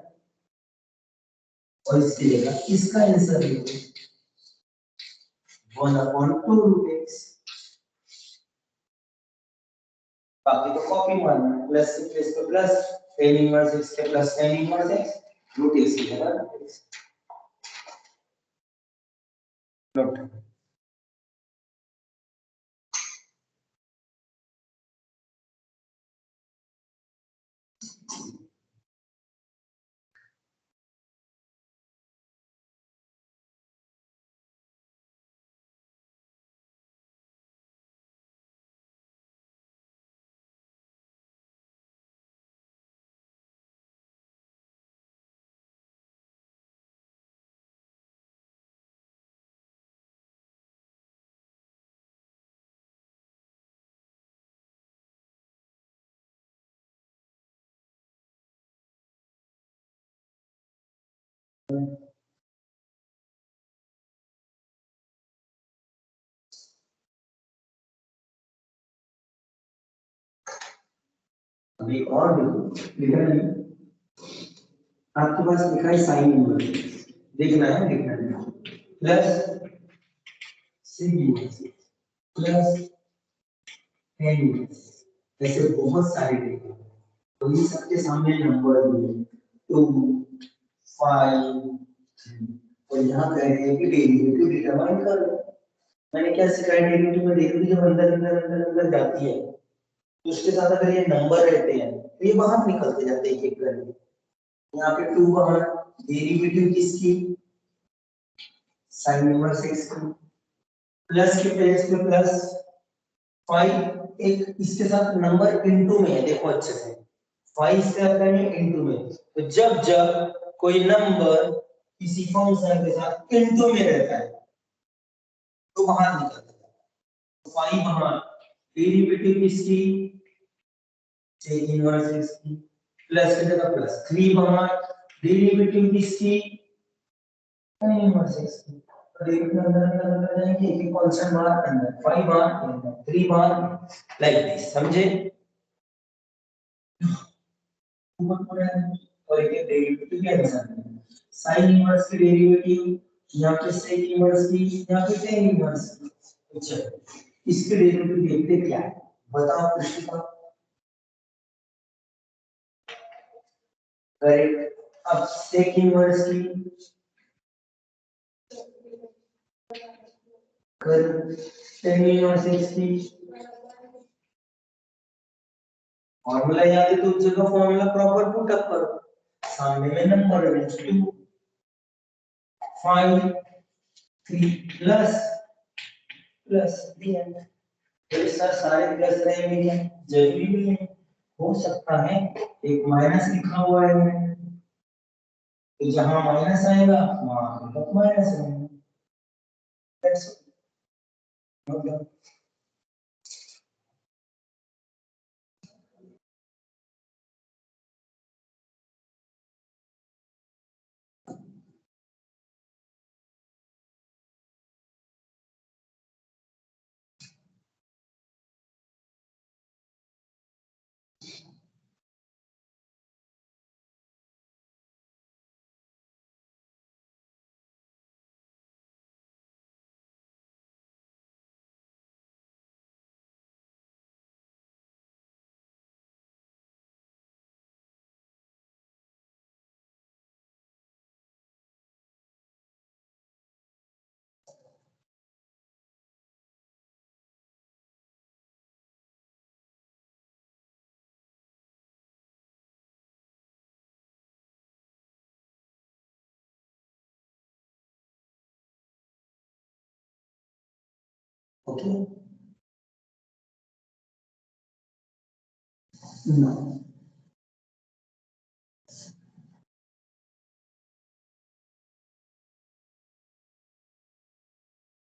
और इसकी जगह इसका आंसर लिखो 1/2√x। बाकी तो कॉपी मारना, प्लस से प्लस पे प्लस, tan इनवर्स x के plus tan inverse x root x की जगह रूट x। नोट अभी और लिखा नहीं, आपके पास लिखा है साइन इनवर्स, देखना है लिखना है plus sin inverse plus tan inverse, ऐसे बहुत सारे लिखे तो ये सबके सामने नंबर दिए 2 5 और यहाँ कह रहे हैं कि डेरिवेटिव डिटरमाइन करो। मैंने क्या सिखाया, डेरिवेटिव में डेरिवेटिव जब अंदर अंदर अंदर अंदर जाती है तो उसके साथ अगर ये नंबर रहते हैं तो ये बाहर निकलते जाते हैं एक एक करके। यहाँ पे 2 बाहर, डेरिवेटिव किसकी साइन इनवर्स x की, प्लस के प्लेस पे प्लस 5 एक इसके साथ नंबर इनटू में है, देखो अच्छे से 5 इसके साथ है इनटू में, तो जब जब कोई नंबर किसी फंक्शन के साथ इनटू में रहता है तो बाहर निकलता है। 5 बाहर डेरिवेटिव किसकी सेक इनवर्स एक्स की प्लस की जगह प्लस 3 बाहर डेरिवेटिव किसकी tan इनवर्स एक्स की और एक के अंदर जाएंगे एक कांस्टेंट बाहर अंदर 5 बाहर अंदर 3 बाहर लाइक दिस समझे। और एक डेरिवेटिव के आंसर sin इनवर्स की डेरिवेटिव यहाँ पे sec इनवर्स की यहाँ पे tan इनवर्स की। अच्छा इसके डेरिवेटिव देखते क्या है बताओ कृष्णा। करेक्ट। अब sec इनवर्स की कर tan इनवर्स x की फॉर्मूला याद है तो उस जगह फॉर्मूला प्रॉपर पुट अप करो। सामने में नंबर है 2 5 3 प्लस प्लस दिया तो सर सारे प्लस रहेंगे क्या जरूरी नहीं है हो सकता है एक माइनस लिखा हुआ है तो जहां माइनस आएगा वहां तक माइनस आएगा। That's मतलब ओके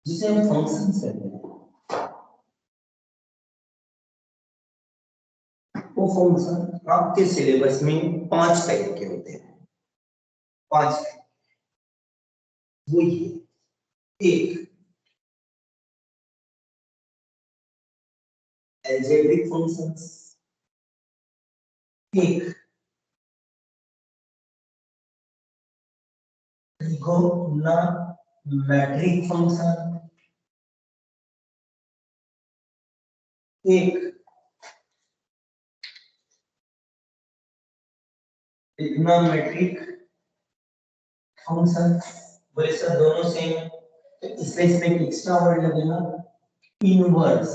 जिसे हम फंक्शन कहते हैं वो फंक्शन आपके सिलेबस में 5 टाइप के होते हैं 5 टाइप वो ये एक algebraic functions एक trigonometric function एक trigonometric function बोले सर दोनों सेम है तो इसलिए इसमें एक एक्स्ट्रा वर्ड लगेगा इनवर्स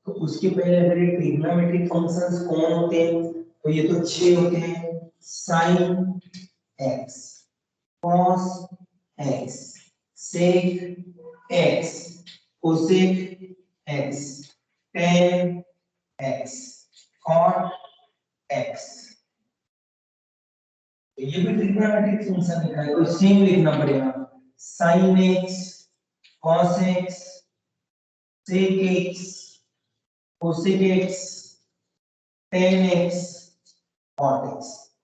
तो उसके पहले अगर ये ट्रिग्नोमेट्रिक फंक्शंस कौन होते हैं तो ये तो 6 होते हैं sin x cos x sec x cosec x tan x cot x तो ये भी ट्रिग्नोमेट्रिक फंक्शन लिखा है तो सेम लिखना पड़ेगा sin x cos x sec x cosec x tan x cot x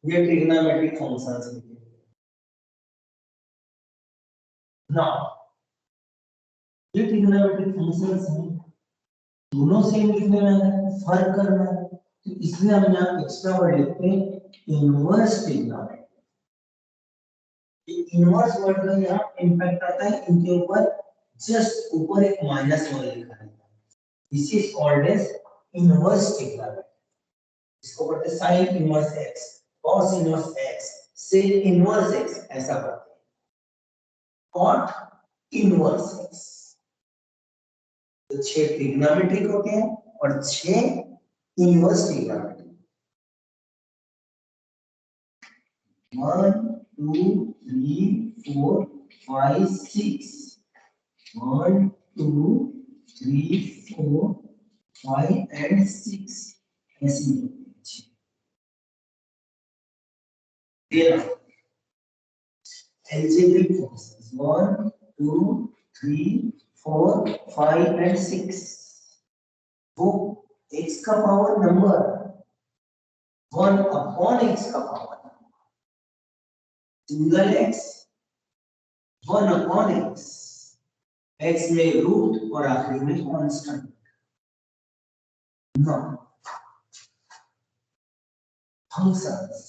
ये ट्रिग्नोमेट्रिक फंक्शंस लिखे ना ये ट्रिग्नोमेट्रिक फंक्शंस हैं दोनों सेम लिखने में है फर्क करना है तो इसलिए हम यहाँ एक्स्ट्रा वर्ड लिखते हैं इनवर्स ट्रिग्नोमेट्री। इनवर्स वर्ड का यहाँ इंपैक्ट आता है इनके ऊपर जस्ट ऊपर एक माइनस वन लिखा है this is called as inverse trigonometry. इसको पढ़ते sin inverse x cos inverse x sec inverse x ऐसा पढ़ते हैं cot इनवर्स x तो 6 ट्रिग्नोमेट्रिक होते हैं और 6 इनवर्स ट्रिग्नोमेट्रिक 1 2 3 4 5 6 1 2 3 4 5 and 6 ऐसी देना algebraic functions 1 2 3 4 5 and 6 वो x का पावर नंबर 1 अपॉन x का पावर सिंगल x 1 अपॉन x में रूट और आखिरी में constant no functions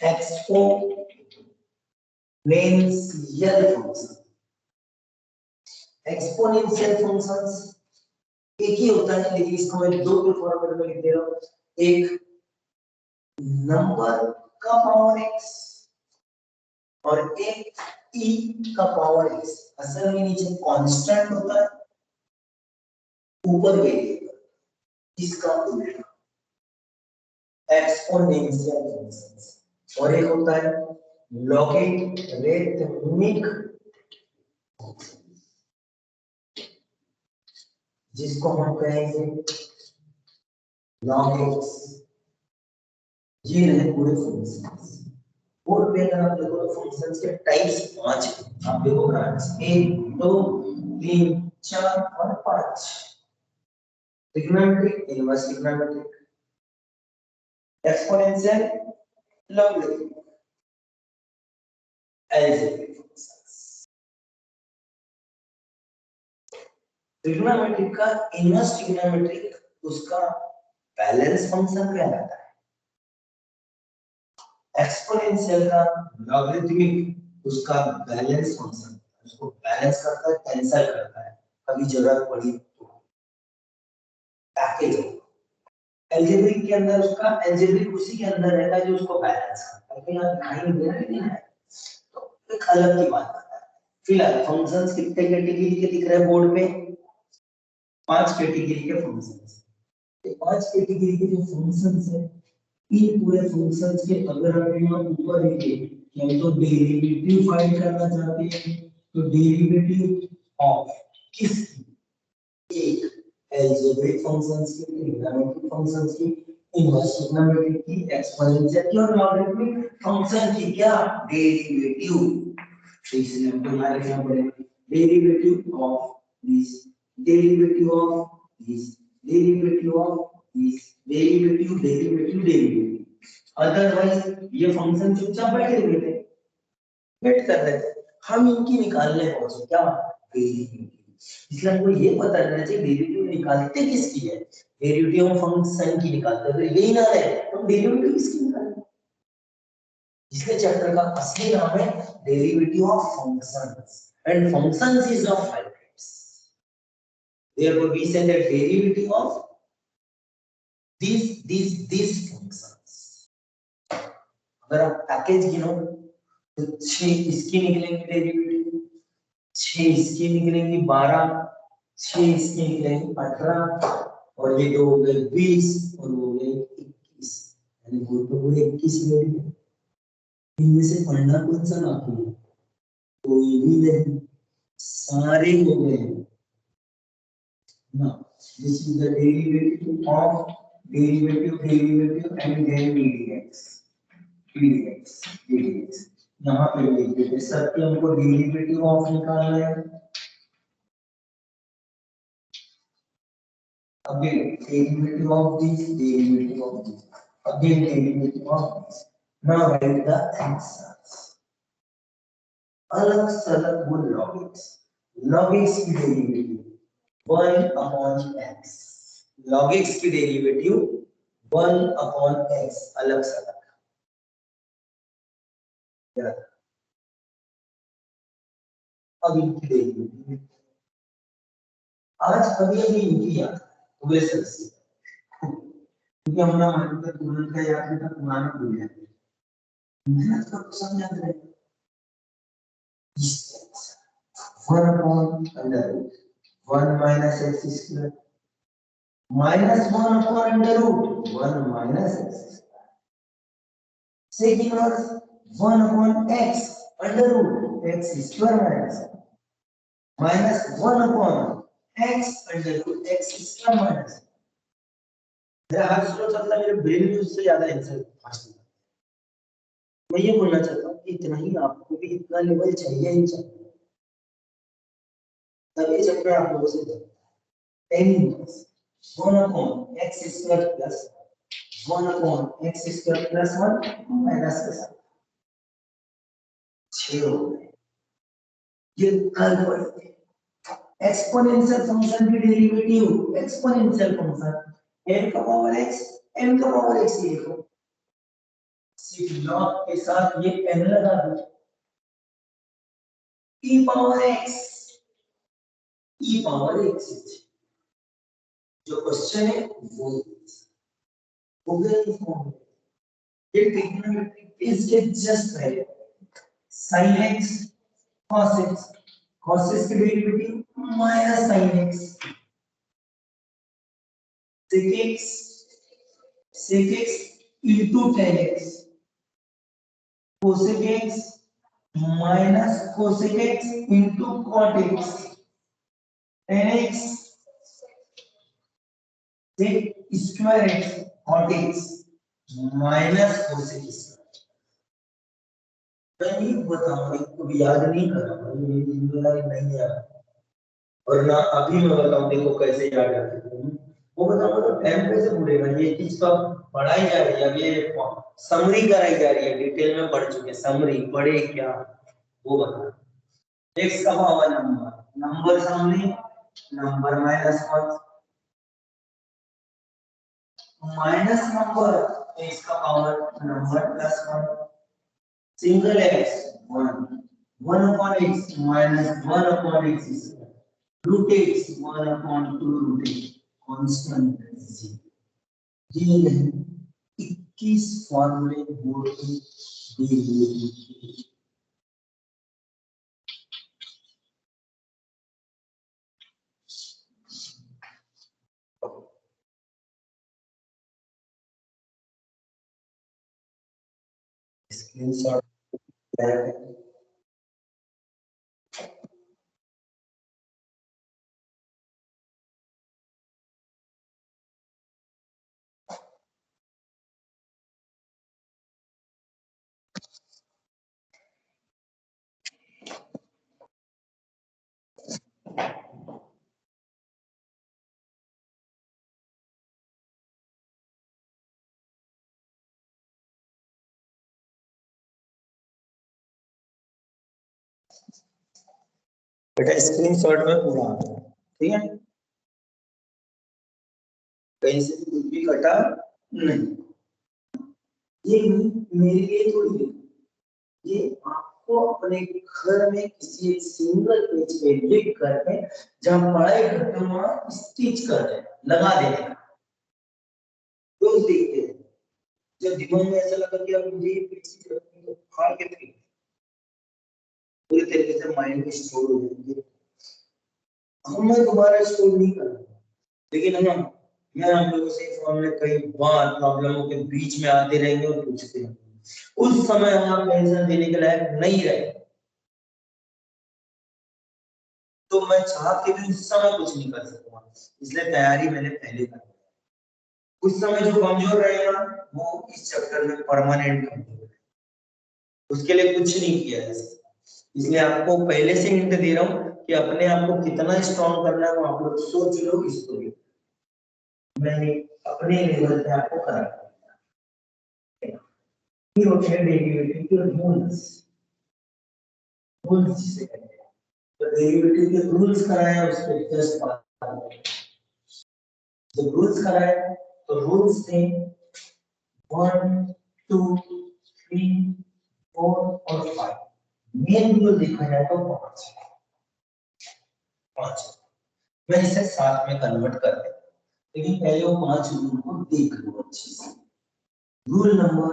exponential function exponential functions एक ही होता है लेकिन इसको मैं दो के फॉर्मेट में लिख दे रहा हूं एक नंबर का पावर x और एक e का पावर x असल में नीचे कांस्टेंट होता है ऊपर वेरिएबल इसका उल्टा एक्सपोनेंशियल फंक्शंस और एक होता है लॉगरिथमिक जिसको हम कहेंगे log x ये रहे पूरे फंक्शंस बोर्ड पे अगर आप देखो तो फंक्शंस के टाइप्स 5 हैं आप देखो ब्रांच 1 2 3 4 और 5 trigonometric inverse trigonometric exponential logarithmic algebraic functions trigonometric का इनवर्स ट्रिग्नोमेट्रिक उसका बैलेंस फंक्शन कहलाता है एक्सपोनेंशियल का लॉगरिथमिक उसका बैलेंस फंक्शन उसको बैलेंस करता है कैंसिल करता है कभी जरूरत पड़ी तो पैकेज अलजेब्रिक के अंदर उसका अलजेब्रिक उसी के अंदर रहेगा जो उसको बैलेंस करता है यहाँ दिखाई नहीं दे रहा लेकिन है तो एक अलग की बात करता है फिलहाल फंक्शंस कितने कैटेगरी के दिख रहे हैं बोर्ड पे 5 कैटेगरी के फंक्शंस ये 5 कैटेगरी के जो फंक्शंस है इन पूरे फंक्शंस के अगर हम यहाँ ऊपर लिखे कि हम तो डेरिवेटिव फाइंड करना चाहते हैं तो डेरिवेटिव ऑफ किस एक अलजेब्रिक फंक्शंस की ट्रिग्नोमेट्रिक फंक्शंस की इनवर्स ट्रिग्नोमेट्रिक की एक्सपोनेंशियल की और लॉगरिथमिक फंक्शन की क्या डेरिवेटिव तो इसलिए हमको याद रखना पड़ेगा derivative of this derivative of this derivative of this derivative derivative derivative otherwise ये फंक्शन चुपचाप बैठे हुए थे वेट कर रहे थे हम इनकी निकालने पहुंचे क्या डेरिवेटिव इसलिए हमको ये पता रहना चाहिए डेरिवेटिव निकालते किसकी है डेरिवेटिव ऑफ फंक्शन की निकालते हैं यही ना है हम डेरिवेटिव किसकी निकालेंगे इसलिए चैप्टर का असली नाम है derivative of functions and functions is of types therefore we say that derivative of these functions अगर आप पैकेज गिनो तो 6 इसकी निकलेंगे डेरिवेटिव 6 इसकी निकलेंगी 12 6 इसकी निकलेंगी 18 और ये दो हो गए 20 और वो हो गए 21 यानी वो तो पूरे 21 मिनट इनमें से पढ़ना कौन सा बाकी है कोई भी नहीं सारे हो गए ना this is the derivative of derivative and then dx यहाँ पे लिख देते सबके हमको डेरिवेटिव ऑफ निकालना है again derivative of this again derivative of this now write the answers अलग सलग वो log x की derivative 1 upon x log x की डेरिवेटिव 1 upon x अलग सलग अब इनकी डेरिवेटिव आज अभी इनकी याद वैसे क्योंकि हमने मानकर तुरंत का याद नहीं था पुराना भूल जाते मेहनत का तो सब याद रहेगा 1 upon under root 1 minus x square minus 1 upon under root 1 minus x square second verse 1 upon x under root x square minus 1 upon x under root x square minus मेरा हाथ स्लो चलता है मेरे ब्रेन में उससे ज्यादा आंसर फास्ट होता है मैं ये बोलना चाहता हूँ इतना ही, आपको भी इतना लेवल चाहिए ही चाहिए, तब ये चैप्टर आप लोगों से ten one upon x square plus one upon x square plus one minus के साथ 6 हो गए। ये कल पढ़ेंगे। एक्सपोनेंशियल फंक्शन की डेरिवेटिव, एक्सपोनेंशियल फंक्शन n का पावर x, n का पावर x ये लिखो, सिर्फ लॉग के साथ ये n लगा दो, e power x, e power x, जो क्वेश्चन है वो हो गया। इस फॉर्म में ये ट्रिग्नोमेट्री इसके जस्ट पहले sin x cos x, cos x की derivative minus sin x, sec x, sec x into tan x, cosec x minus cosec x into cot x, tan x sec square x cot x minus cosec x। मैं नहीं बताऊंगा, इसको भी याद नहीं कर रहा, मेरी जिम्मेदारी नहीं है, और ना अभी मैं बताऊं देखो कैसे याद रखते हैं, वो बताऊंगा तो टाइम कैसे भूलेगा। ये चीज तो पढ़ाई जा रही है, अब ये समरी कराई जा रही है, डिटेल में पढ़ चुके, समरी पढ़े क्या वो बता। एक्स का power number, number summary number minus one, minus number x का power number plus one, single x one, one upon x minus one upon x, root x one upon two root x constant. ये है 21 फॉर्मूले बोर्ड के डेरिवेटिव। स्क्रीनशॉट बेटा स्क्रीनशॉट में पूरा आ गया, ठीक है, कहीं से भी कुछ भी कटा नहीं। ये मेरे लिए थोड़ी है, ये आपको अपने घर में किसी एक सिंगल पेज पे लिख करके जहां पढ़ाई करते हो वहां स्टिच कर दे, लगा देना, रोज देखते हैं। जब दिमाग में ऐसा लगा कि अब मुझे ये चीज रखनी है तो फाड़ के फेंक, पूरी तरीके से माइंड में स्टोर हो जाएंगे। हम मैं दोबारा स्टोर नहीं कर, लेकिन हम मैं आप लोगों से फॉर्मूले कई बार प्रॉब्लमों के बीच में आते रहेंगे और पूछते रहेंगे, उस समय हम आंसर देने के लायक नहीं रहे, तो मैं चाह के भी उस समय कुछ नहीं कर सकूंगा, इसलिए तैयारी मैंने पहले कर ली। उस समय जो कमजोर रहेगा वो इस चैप्टर में परमानेंट कमजोर है, उसके लिए कुछ नहीं किया है, इसलिए आपको पहले से हिंट दे रहा हूँ कि अपने आप को कितना स्ट्रॉन्ग करना है वो आप लोग सोच लो, इसको भी मैंने अपने लेवल पे आपको करा होते हैं डेरिवेटिव के रूल्स, रूल्स जिसे कहते हैं, तो डेरिवेटिव के रूल्स कराए उसके जस्ट बाद जब रूल्स कराए तो रूल्स थे 1 2 3 4 और 5, मेन रूल देखा जाए तो 5, मैं इसे 7 में कन्वर्ट कर देता, लेकिन पहले वो 5 रूल को देख लो अच्छे से। रूल नंबर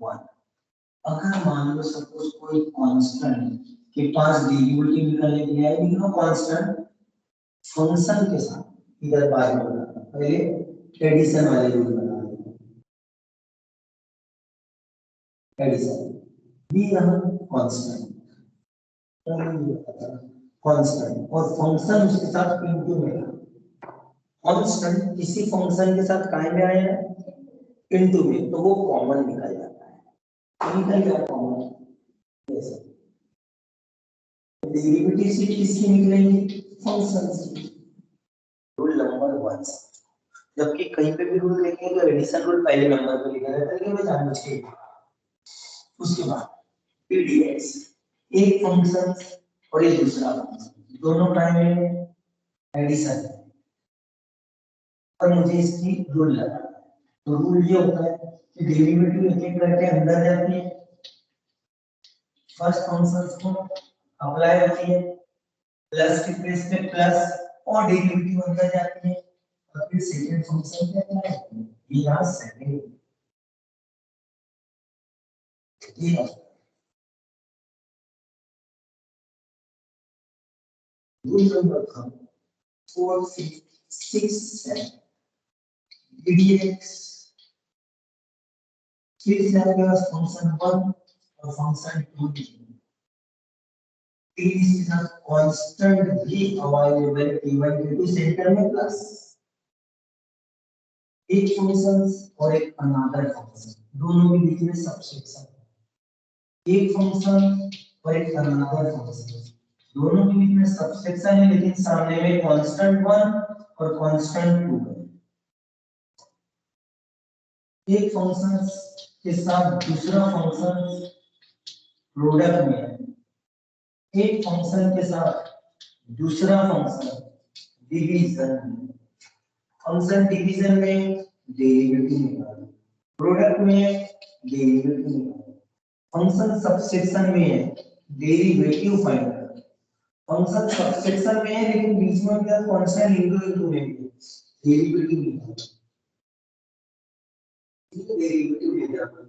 1, अगर मान लो सपोज कोई कांस्टेंट के पास डेरिवेटिव निकालने के लिए है, लेकिन वो कांस्टेंट फंक्शन के साथ इधर बाद में बनाना, पहले एडिशन वाले रूल बना देते, एडिशन ये रहा कांस्टेंट, कांस्टेंट और फंक्शन उसके साथ इनटू में, कांस्टेंट किसी फंक्शन के साथ काय में आया है इनटू में, तो वो कॉमन निकल जाता है, निकल गया कॉमन, डेरिवेटिव से किसकी निकलेंगी? फंक्शन की। रूल नंबर 1, जबकि कहीं पे भी रूल देखेंगे तो एडिशन रूल पहले नंबर पे लिखा रहता है, लेकिन मैं जानबूझ के। उसके बाद pdx, एक फंक्शन और ये दूसरा फंक्शन, दोनों टाइम में एडिशन है और मुझे इसकी रूल लगाना है। तो रूल ये होता है कि डेरिवेटिव एक एक करके अंदर जाती है, फर्स्ट फंक्शन को अप्लाई होती है, प्लस के प्लेस पे प्लस और डेरिवेटिव अंदर जाती है और फिर सेकंड फंक्शन पे अप्लाई होती है। ये यहाँ सेकंड ये रूल नंबर 4, 6, 7 dx, फिर से आपके पास फंक्शन 1 और function 2 is a constantly available given due to centre में प्लस एक फंक्शन और एक अनदर फंक्शन, दोनों के बीच में सबसेक्शन, एक फंक्शन और एक अनदर फंक्शन, दोनों के बीच में सबसेक्शन है, लेकिन सामने में कांस्टेंट 1 और कांस्टेंट 2 है। एक फंक्शन के साथ दूसरा फंक्शन प्रोडक्ट में है, एक फंक्शन के साथ दूसरा फंक्शन डिवीजन में, फंक्शन डिवीजन में डेरिवेटिव निकालो, प्रोडक्ट में डेरिवेटिव निकालो, फंक्शन सबसेक्शन में है डेरिवेटिव फाइंड करो, फंक्शन सबसेक्शन में है लेकिन बीच में क्या कांस्टेंट इंटू में डेरिवेटिव निकालो, ये डेरिवेटिव ले जाओ।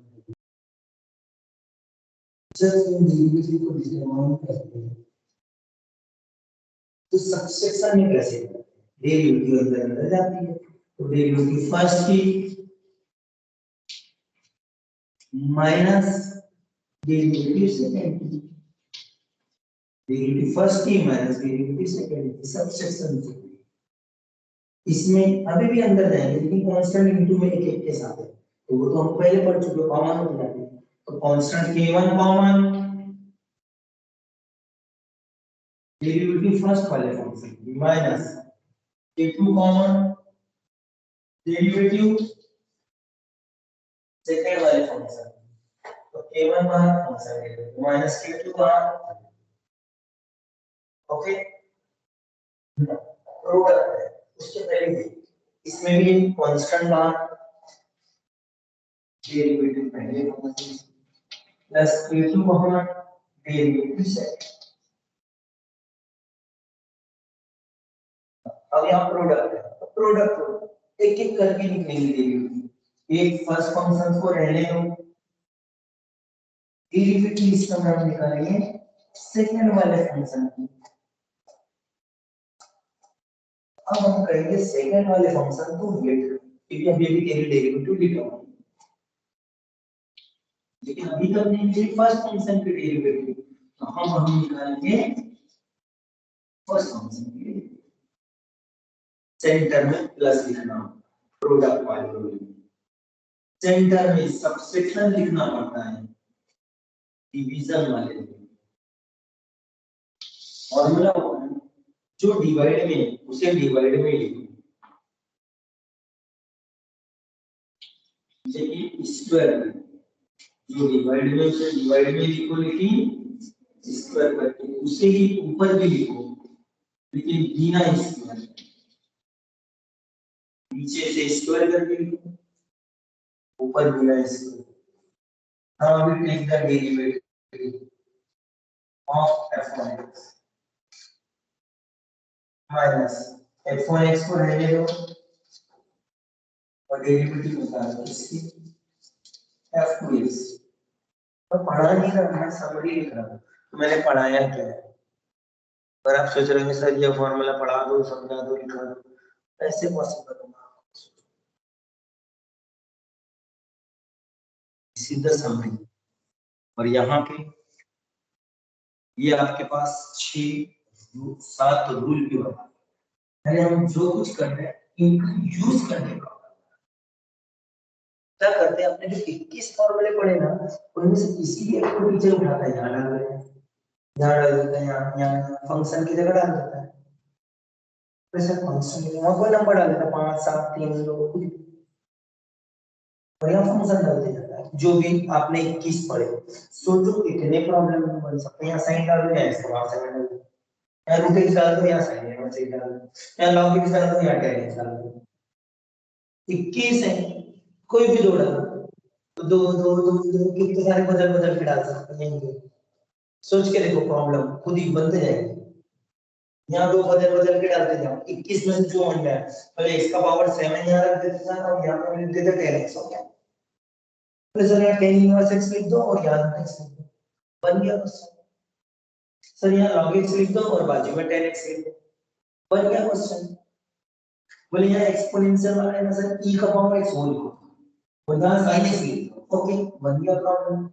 जब हम डेरिवेटिव को डिटरमाइन करते हैं तो सबसेक्शन में कैसे डेरिवेटिव अंदर जाती है, तो डेरिवेटिव फर्स्ट की माइनस डेरिवेटिव सेकंड की, डेरिवेटिव फर्स्ट की माइनस डेरिवेटिव सेकंड की, सबसेक्शन से इसमें अभी भी अंदर जाएंगे लेकिन कांस्टेंट इनटू में एक एक के साथ है, तो वो तो हम पहले पढ़ चुके, कॉमन हो जाते हैं, तो constant k1 common, derivative first वाले फंक्शन की minus k2 common, derivative second वाले फंक्शन, तो k1 बाहर फंक्शन माइनस k2 बाहर, ओके। प्रोडक्ट है उसके पहले इसमें भी कांस्टेंट बाहर, डेरिवेटिव पहले प्लस k2 बाहर, डेरिवेटिव सेकंड। अब यहाँ प्रोडक्ट है, तो प्रोडक्ट एक एक करके निकलेंगे डेरिवेटिव, एक फर्स्ट फंक्शन को रहने दो, डेरिवेटिव इसका नाम निकालेंगे सेकंड वाले फंक्शन की। अब हम करेंगे सेकंड वाले फंक्शन को वेट, क्योंकि अभी अभी तेरी डेरिवेटिव लिखा हुआ है, लेकिन अभी तक नहीं मिली फर्स्ट फंक्शन की डेरिवेटिव, तो हम निकालेंगे फर्स्ट फंक्शन की डेरिवेटिव। सेंटर में प्लस लिखना प्रोडक्ट वाले रूल में, सेंटर में सबसेक्शन लिखना पड़ता है डिवीजन वाले रूल में, फॉर्मूला जो डिवाइड में उसे डिवाइड में लिखो, जैसे कि स्क्वायर में जो डिवाइड में उसे डिवाइड में लिखो, लेकिन स्क्वायर करके उसे ही ऊपर भी लिखो लेकिन बिना स्क्वायर, नीचे से स्क्वायर करके लिखो ऊपर बिना square. Now we take the derivative of f1x minus f1x को रहने दो और डेरिवेटिव निकालो इसकी f2x, तो पढ़ा नहीं रहा मैं समरी लिख रहा हूं, तो मैंने पढ़ाया क्या है, अगर आप सोच रहे हैं सर ये फॉर्मूला पढ़ा दो समझा दो लिखा दो, ऐसे पॉसिबल होगा? सीधा समरी, और यहाँ पे ये आपके पास 6-7 रूल भी होगा, पहले हम जो कुछ कर रहे हैं इनको यूज करने का, क्या करते हैं, अपने जो 21 फॉर्मूले पढ़े ना उनमें से किसी भी एक को टीचर उठाता है, यहाँ डाल देता है, यहाँ डाल देता है, यहाँ फंक्शन की जगह डाल देता है, वैसे फंक्शन यहाँ कोई नंबर डाल देता है 5 7 3 2 कुछ, और यहाँ फंक्शन डालते जाता है जो भी आपने 21 पढ़े। सोचो कितने प्रॉब्लम बन सकते हैं, यहाँ साइन डाल दो, यहाँ इसको वहां साइन डाल दो, यहाँ रूट एक्स डाल दो, यहाँ साइन यहाँ से डाल दो, यहाँ log x डाल दो, यहाँ tan x डाल दो, 21 है, कोई भी दो डाल तो दो दो दो दो कितने सारे बदल बदल के डाल सकते हैं, सोच के देखो प्रॉब्लम खुद ही बनते जाएगी। यहाँ दो बदल बदल के डालते जाओ, 21 में से जो बन गया पहले इसका पावर 7 यहाँ रख देते हैं और यहाँ पे लिख देते tan x हो गया, तो सर यहाँ tan इनवर्स x लिख दो और यहाँ root x लिख दो, बन गया क्वेश्चन। सर यहाँ log x लिख दो और बाजू में tan x लिख दो, बन गया क्वेश्चन। बोले यहाँ एक्सपोनेंशियल वाला है ना सर, e का पावर x होल लिखो, और यहाँ sin x लिख दो, ओके बन गया प्रॉब्लम।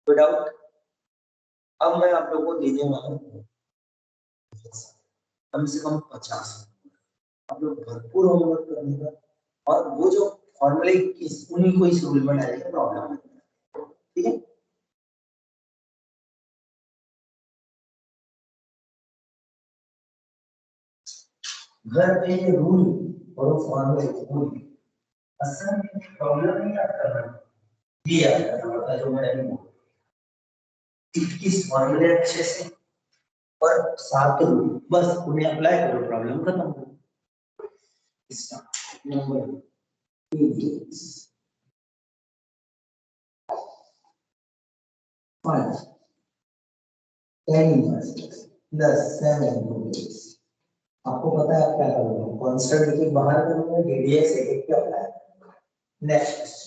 कोई डाउट? अब मैं आप लोगों को देने वाला हूँ कम से कम 50, आप लोग भरपूर होमवर्क करिएगा और वो जो फॉर्मूले उन्हीं को इस रूल में डालेंगे, प्रॉब्लम ठीक है। घर पे ये रूल और फॉर्मूले रूल असल में प्रॉब्लम नहीं याद करना, ये याद करना होता है जो मैंने बोला, 21 फॉर्मूले अच्छे से और 7 रूल, बस उन्हें अप्लाई करो, प्रॉब्लम खत्म हो। इसका नंबर 5 आपको पता है आप क्या करोगे, कांस्टेंट के बाहर करोगे, रेडियस एक क्या होता है। नेक्स्ट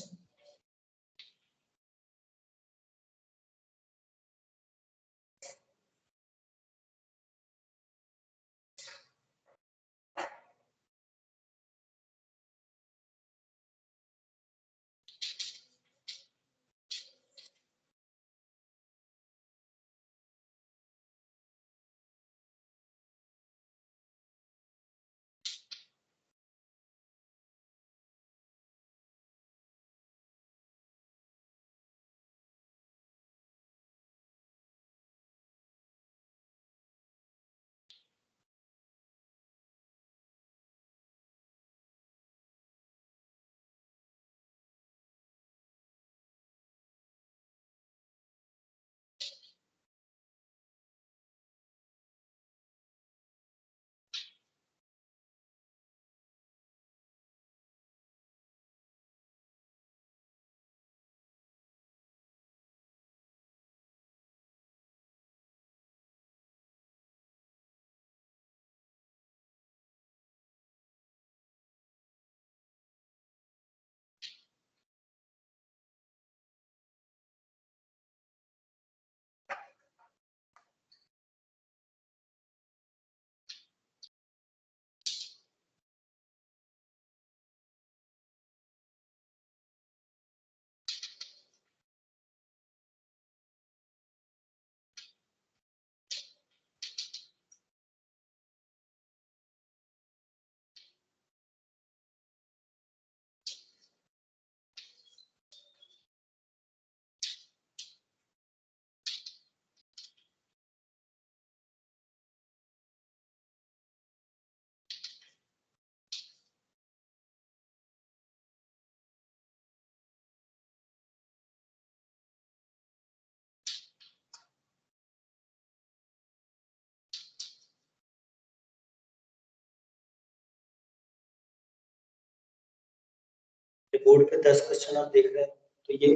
बोर्ड पे 10 क्वेश्चन आप देख रहे हैं, तो ये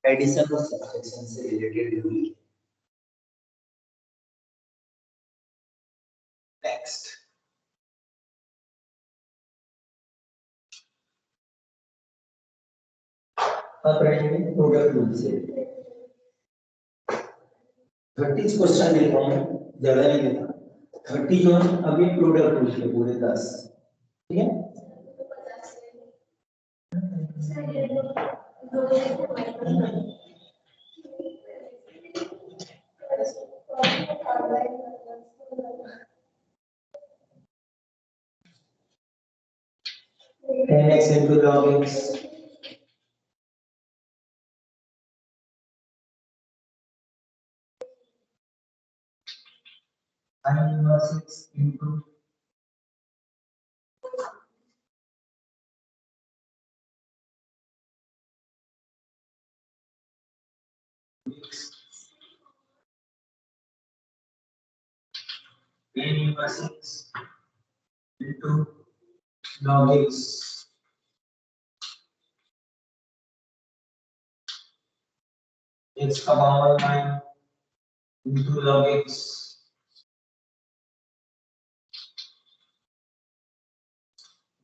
एडिशन और सब्ट्रैक्शन से रिलेटेड रूल। नेक्स्ट अब पढ़ेंगे प्रोडक्ट रूल से। 30 क्वेश्चन ले रहा हूं, ज्यादा नहीं लेता, 30 जो है अभी प्रोडक्ट रूल के पूरे 10, ठीक है। tan log x. Sin inverse x into tan inverse x into log x. X का power 9 into log x.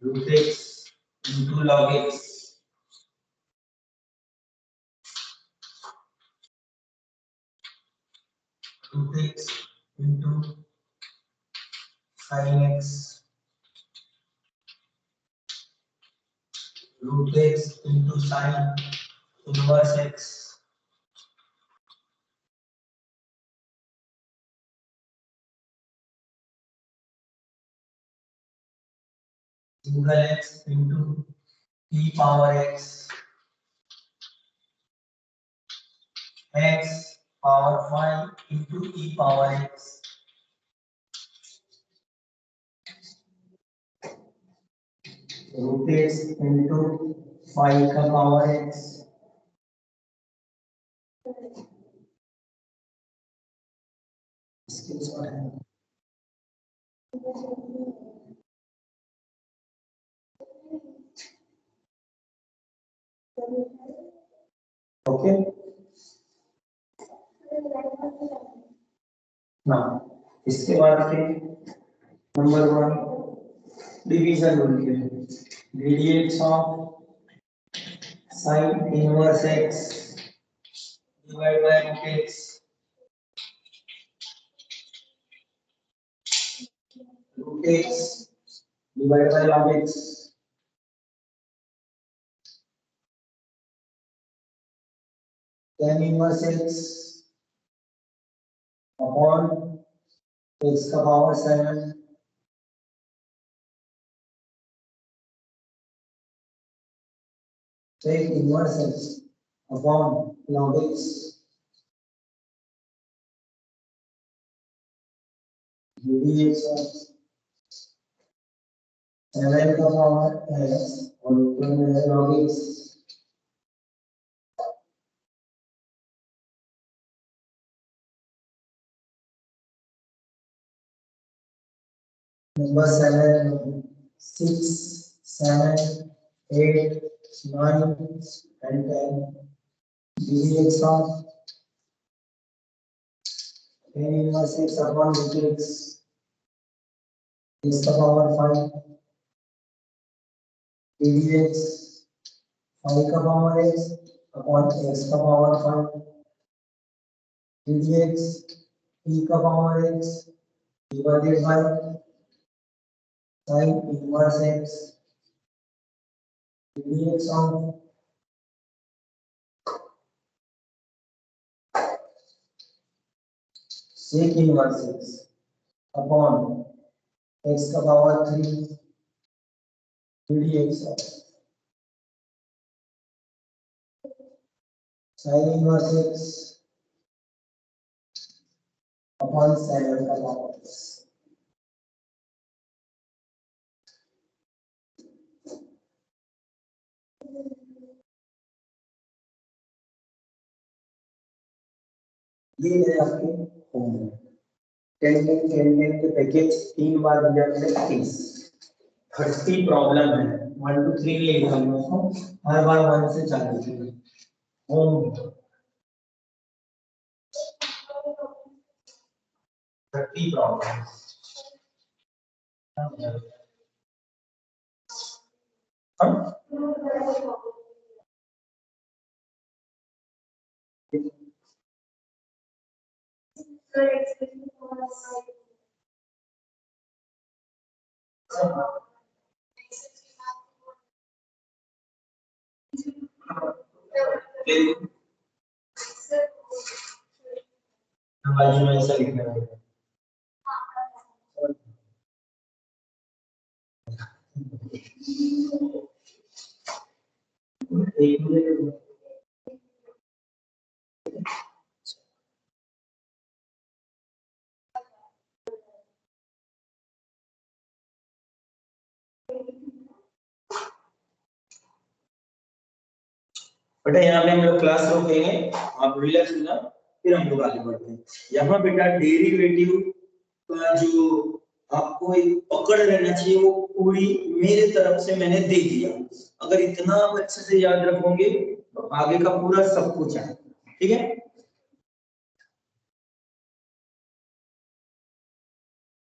Root x into log x. Root x into sin x. Root x into sin inverse x. Single x into e power x. X power 5 into e power x. Root x into 5 का power x. Okay. Now, इसके बाद के नंबर 1 डिवीजन रूल के रेडियट्स of sin inverse x divided by root x. Root x divided by log x. Tan inverse x upon x का power 7 take inverse x upon log x. dx of 7 का पावर x और ऊपर में है log x. Number 7, 6, 7, 8, 9, and 10. dx of tan inverse x upon root x. X का पावर 5. dx 5 का पावर x upon x का पावर 5. dx e का power x divided by sin inverse x. dx of sec inverse x upon x का power 3. dx of sin inverse x upon 7 का पावर x. ये है आपके होमवर्क 10 के पैकेज 3 बार दिया मैंने 30 प्रॉब्लम है 1 2 3 नहीं लिखा मैं उसको हर बार 1 से चालू कीजिए होम 30 प्रॉब्लम बाजू में ऐसा लिखना है एक मिनट। बेटा यहाँ पे हम लोग क्लास रोकेंगे, आप रिलैक्स हो जाओ, फिर हम लोग आगे बढ़ते हैं। यहाँ बेटा डेरिवेटिव का जो आपको एक पकड़ रहना चाहिए वो पूरी मेरे तरफ से मैंने दे दिया। अगर इतना आप अच्छे से याद रखोगे तो आगे का पूरा सब कुछ है। ठीक है,